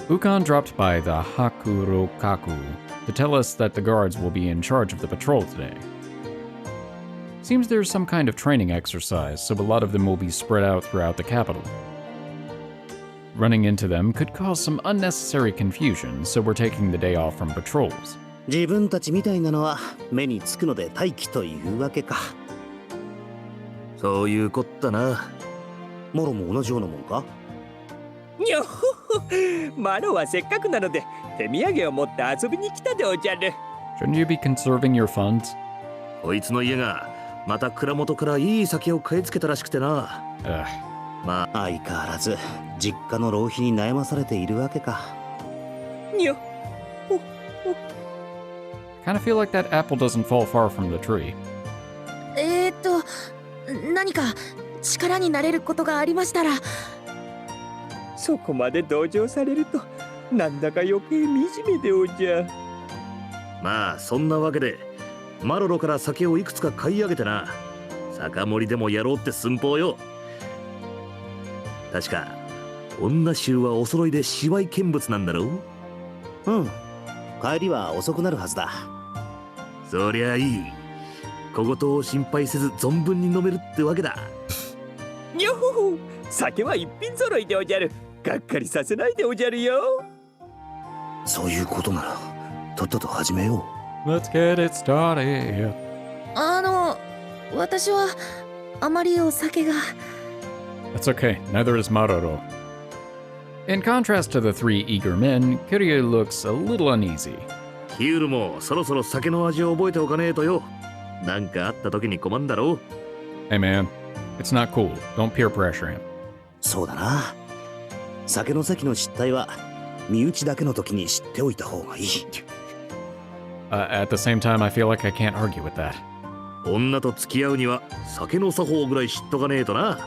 Kuon dropped by the Haku to tell us that the guards will be in charge of the patrol today. Seems there's some kind of training exercise, so a lot of them will be spread out throughout the capital. Running into them could cause some unnecessary confusion, so we're taking the day off from patrols. 自分たちみたいなのは目につくので待機というわけか。そういうこったな。モロも同じようなもんか？にょほほ、マロはせっかくなので手土産を持って遊びに来たでおじゃる。 Shouldn't you be conserving your funds? こいつの家がまた蔵元からいい酒を買い付けたらしくてな。 Ugh. まあ相変わらず実家の浪費に悩まされているわけか。にょ。 Kind of feel like that apple doesn't fall far from the tree. 何か力になれることがありましたら。そこまで同情されるとなんだか余計惨めでおじゃ。まあそんなわけでマロロから酒をいくつか買い上げてな。酒盛りでもやろうって寸法よ。確か女衆はお揃いで芝居見物なんだろう。うん、帰りは遅くなるはずだ。そりゃいい。小言を心配せず存分に飲めるってわけだ。にょほほ、酒は一品揃いでおじゃる。がっかりさせないでおじゃるよ。そういうことならとっとと始めよう。 Let's get it started. 私はあまりお酒が。 That's okay, neither is Mororo. In contrast to the three eager men, Kiryu looks a little uneasy. ヒールもそろそろ酒の味を覚えておかねえとよ。なんかあった時に困んだろう。 Hey man, it's not cool. Don't peer pressure him. そうだな。酒の席の失態は身内だけの時に知っておいた方がいい。At the same time, I feel like I can't argue with that. 女と付き合うには酒の作法ぐらい知っとかねえとな。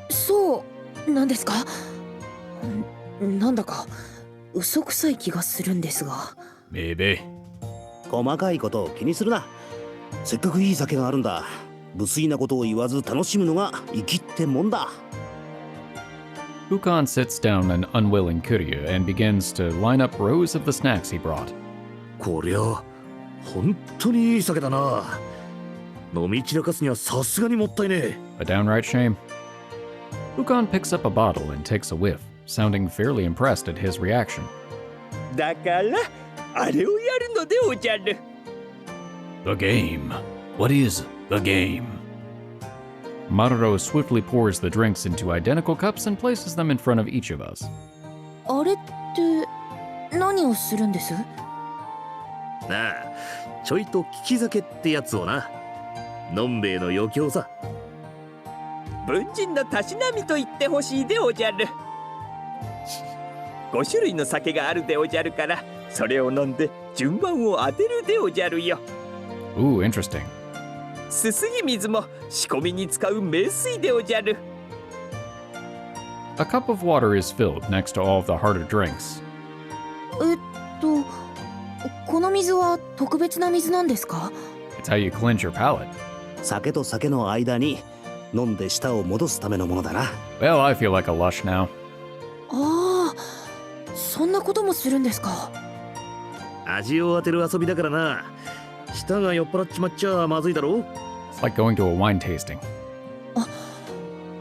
そうなんですか。なんだか嘘くさい気がするんですが。 Maybe. 細かいことを気にするな。せっかくいい酒があるんだ。無粋なことを言わず楽しむのが生きってもんだ。 Kuon sits down an unwilling Kiryu and begins to line up rows of the snacks he brought. こりゃ本当にいい酒だな。飲み散らかすにはさすがにもったいねえ。 A downright shame. Kuon picks up a bottle and takes a whiff, sounding fairly impressed at his reaction. だからあれをやるのでおじゃる。 The game. What is the game? Mororo swiftly pours the drinks into identical cups and places them in front of each of us. あれって何をするんです？なあ、ちょいと利き酒ってやつをな。のんべえの余興さ。文人のたしなみと言ってほしいでおじゃる。5種類の酒があるでおじゃるから、それを飲んで順番を当てるでおじゃるよ。 Ooh, interesting. すすぎ水も仕込みに使う名水でおじゃる。 A cup of water is filled next to all of the harder drinks. この水は特別な水なんですか？ It's how you cleanse your palate. 酒と酒の間に飲んで舌を戻すためのものだな。 Well, I feel like a lush now. ああ、そんなこともするんですか。味を当てる遊びだからな。舌が酔っ払っちまっちゃまずいだろう。 It's like going to a wine tasting.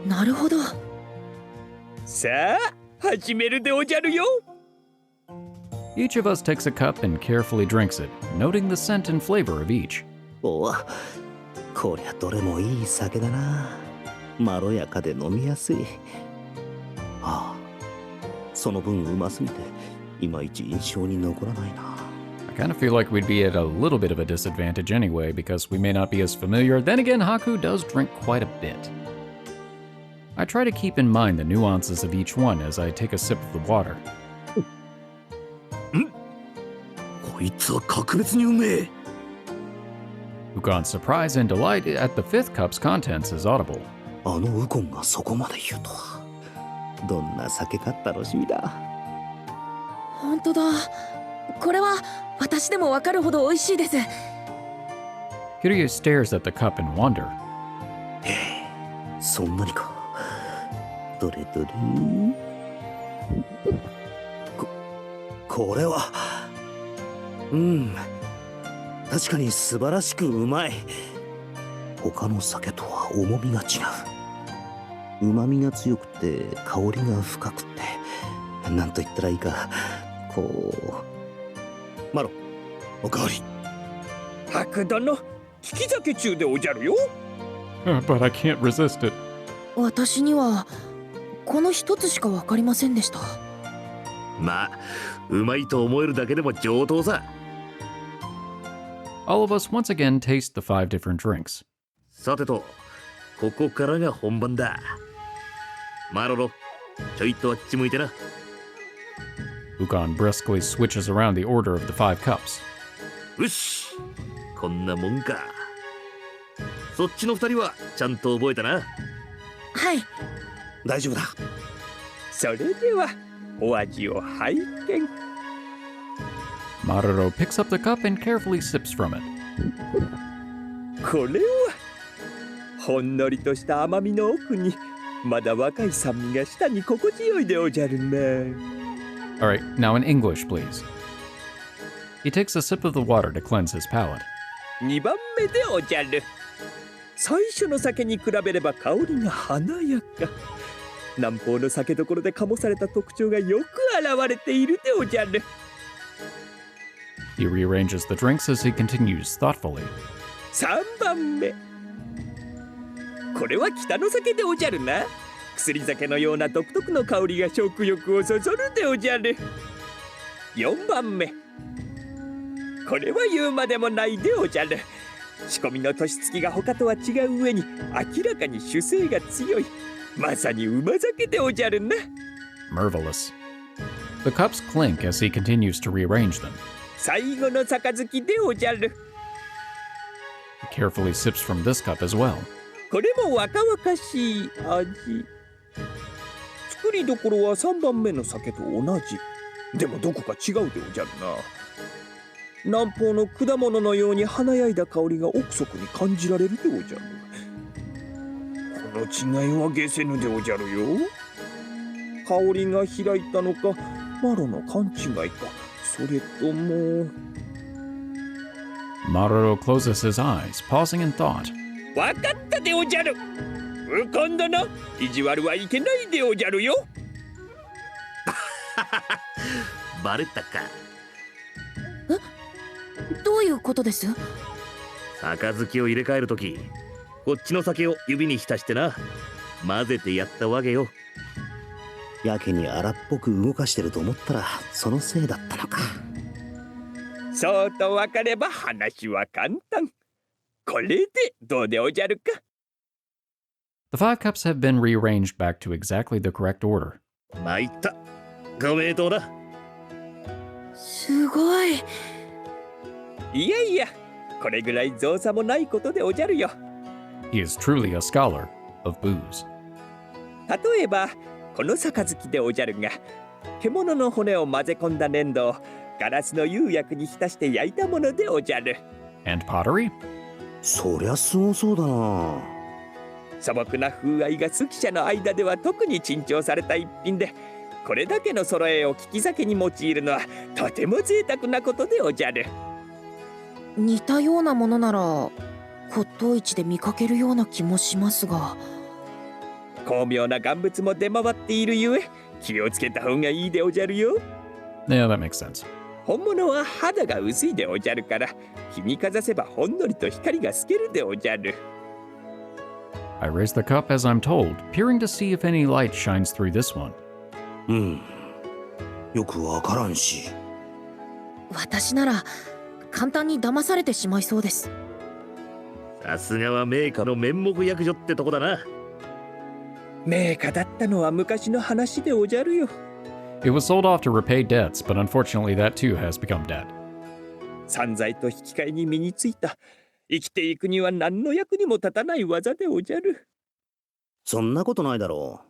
なるほど。さあ始めるでおじゃるよ。 Each of us takes a cup and carefully drinks it, noting the scent and flavor of each. おお、こりゃどれもいい酒だな。まろやかで飲みやすい。ああ、その分うますぎていまいち印象に残らないな。 I kind of feel like we'd be at a little bit of a disadvantage anyway because we may not be as familiar. Then again, Haku does drink quite a bit. I try to keep in mind the nuances of each one as I take a sip of the water. こいつは格別にうめえ。 Kuon's surprise and delight at the fifth cup's contents is audible. あのウコンがそこまで言うとは。どんな酒か楽しみだ。本当だ。これは私でもわかるほど美味しいです。 Kiryu stares at the cup in wonder. そんなにか。どれどれ。これは。確かに素晴らしくうまい。他の酒とは重みが違う。旨みが強くて香りが深くて、なんと言ったらいいか、こう。マロ、おかわり。白殿、利き酒中でおじゃるよ。But I can't resist it. 私にはこの一つしかわかりませんでした。まあ、うまいと思えるだけでも上等さ。All of us once again taste the 5 different drinks. さてと、ここからが本番だ。マロロ、ちょいとあっち向いてな。Kuon briskly switches around the order of the 5 cups. よし、こんなもんか。そっちの2人はちゃんと覚えたな。はい。大丈夫だ。それではお味を拝見。 Mororo picks up the cup and carefully sips from it. これはほんのりとした甘みの奥にまだ若い酸味が舌に心地よいでおじゃるな。 Alright, now in English, please. He takes a sip of the water to cleanse his palate. 2番目でおじゃる。最初の酒に比べれば香りが華やか。南方の酒どころで醸された特徴がよく現れているでおじゃる。 He rearranges the drinks as he continues thoughtfully. 3番目。これは北の酒でおじゃるな。薬酒のような独特の香りが食欲をそそるでおじゃる。4番目。これは言うまでもないでおじゃる。仕込みの年月が他とは違う上に明らかに酒精が強い。まさに馬酒でおじゃるな。 Marvelous. The cups clink as he continues to rearrange them. 最後の杯でおじゃる。 He carefully sips from this cup as well. これも若々しい味。作りどころは3番目の酒と同じ。でもどこか違うでおじゃるな。南方の果物のように華やいだ香りが奥底に感じられるでおじゃる。この違いは解せぬでおじゃるよ。香りが開いたのか、マロの勘違いか、それとも。 Mororo closes his eyes, pausing in thought. わかったでおじゃる。今度の意地悪はいけないでおじゃるよ。バレたか。どういうことです？杯を入れ替えるとき、こっちの酒を指に浸してな。混ぜてやったわけよ。やけに荒っぽく動かしてると思ったらそのせいだったのか。そうと分かれば話は簡単。これでどうでおじゃるか。 The 5 cups have been rearranged back to exactly the correct order. 参った。ご名答だ。すごい。いやいや、これぐらい造作もないことでおじゃるよ。 He is truly a scholar of booze. 例えばこの杯でおじゃるが、獣の骨を混ぜ込んだ粘土をガラスの釉薬に浸して焼いたものでおじゃる。 And pottery? そりゃすごそうだな。素朴な風合いが好き者の間では特に珍重された一品で、これだけの揃えを利き酒に用いるのはとても贅沢なことでおじゃる。似たようなものなら骨董市で見かけるような気もしますが。巧妙な贋物も出回っているゆえ気をつけた方がいいでおじゃるよ。 Yeah, that makes sense. 本物は肌が薄いでおじゃるから、日にかざせばほんのりと光が透けるでおじゃる。 I raise the cup as I'm told, peering to see if any light shines through this one. よくわからんし。私なら簡単に騙されてしまいそうです。さすがは名家の面目役所ってとこだな。名家だったのは昔の話でおじゃるよ。 It was sold off to repay debts, but unfortunately that too has become dead. 散財と引き換えに身についた生きていくには何の役にも立たない技でおじゃる。そんなことないだろう。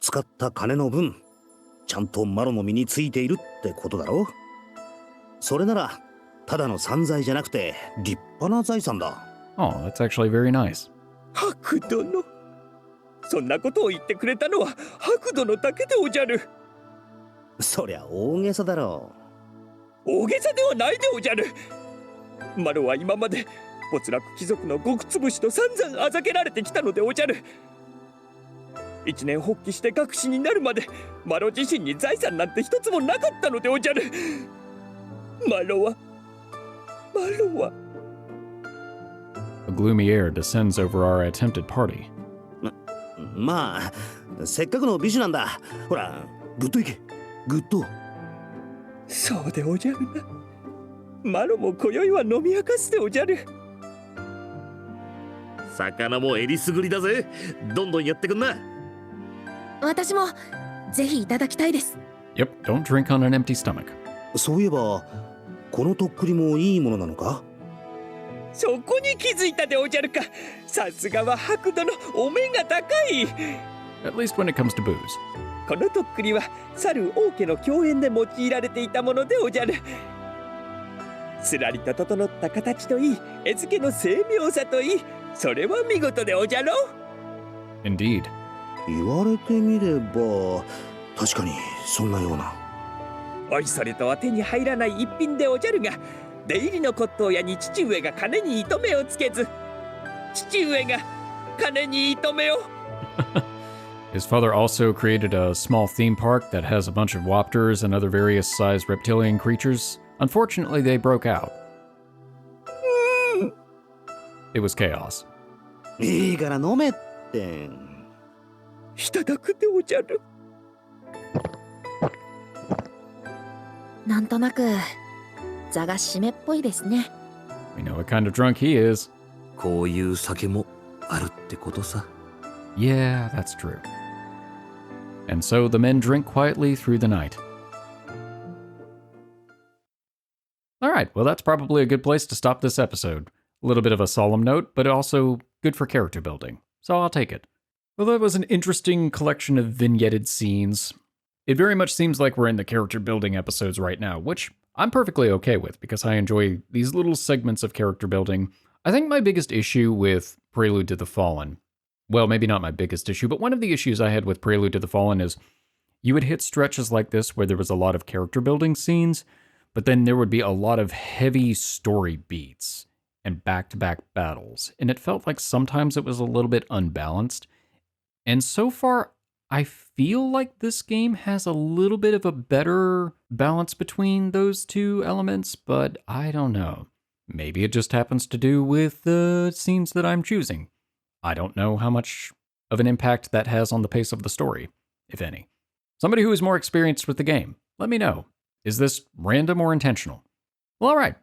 使った金の分ちゃんとマロの身についているってことだろう。それならただの散財じゃなくて立派な財産だ。 Oh, that's actually very nice. 白殿、そんなことを言ってくれたのは白殿だけでおじゃる。そりゃ大げさだろう。大げさではないでおじゃる。マロは今まで没落貴族の極つぶしと散々あざけられてきたのでおじゃる。一年発起して学士になるまでマロ自身に財産なんて一つもなかったのでおじゃる。マロは A gloomy air descends over our attempted party. まあせっかくの美酒なんだ。ほらグッといけグッと。そうでおじゃるな。マロも今宵は飲み明かすでおじゃる。魚もえりすぐりだぜ。どんどんやってくんな。私もぜひいただきたいです。 Yep, don't drink on an empty stomach. そういえばこのとっくりもいいものなのか？そこに気づいたでおじゃるか。さすがは白度のお目が高い。 At least when it comes to booze. このとっくりは猿王家の共演で用いられていたものでおじゃる。すらりと整った形といい、絵付けの精妙さといい、それは見事でおじゃろ。 Indeed. 言われてみれば確かにそんなような。おいそれとは手に入らない一品でおじゃるが、出入りの骨董屋に父上が金に糸目をつけず、父上が金に糸目を。His father also created a small theme park that has a bunch of wapters and other various sized reptilian creatures. Unfortunately, they broke out. It was chaos. いいから飲めって。いただくでおじゃる。なんとなく座が締めっぽいですね。 We know what kind of drunk he is. こういう酒もあるってことさ。 Yeah, that's true. And so the men drink quietly through the night. All right, well, that's probably a good place to stop this episode. A little bit of a solemn note, but also good for character building, so I'll take it. Well, that was an interesting collection of vignetted scenes. It very much seems like we're in the character building episodes right now, which I'm perfectly okay with because I enjoy these little segments of character building. I think my biggest issue with Prelude to the Fallen, well, maybe not my biggest issue, but one of the issues I had with Prelude to the Fallen is you would hit stretches like this where there was a lot of character building scenes, but then there would be a lot of heavy story beats and back-to-back battles, and it felt like sometimes it was a little bit unbalanced. And so far, I feel like this game has a little bit of a better balance between those two elements, but I don't know. Maybe it just happens to do with the scenes that I'm choosing. I don't know how much of an impact that has on the pace of the story, if any. Somebody who is more experienced with the game, let me know. Is this random or intentional? Well, all right.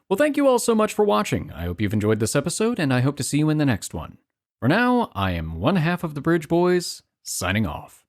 Well, thank you all so much for watching. I hope you've enjoyed this episode, and I hope to see you in the next one. For now, I am one half of the Bridge Boys, signing off.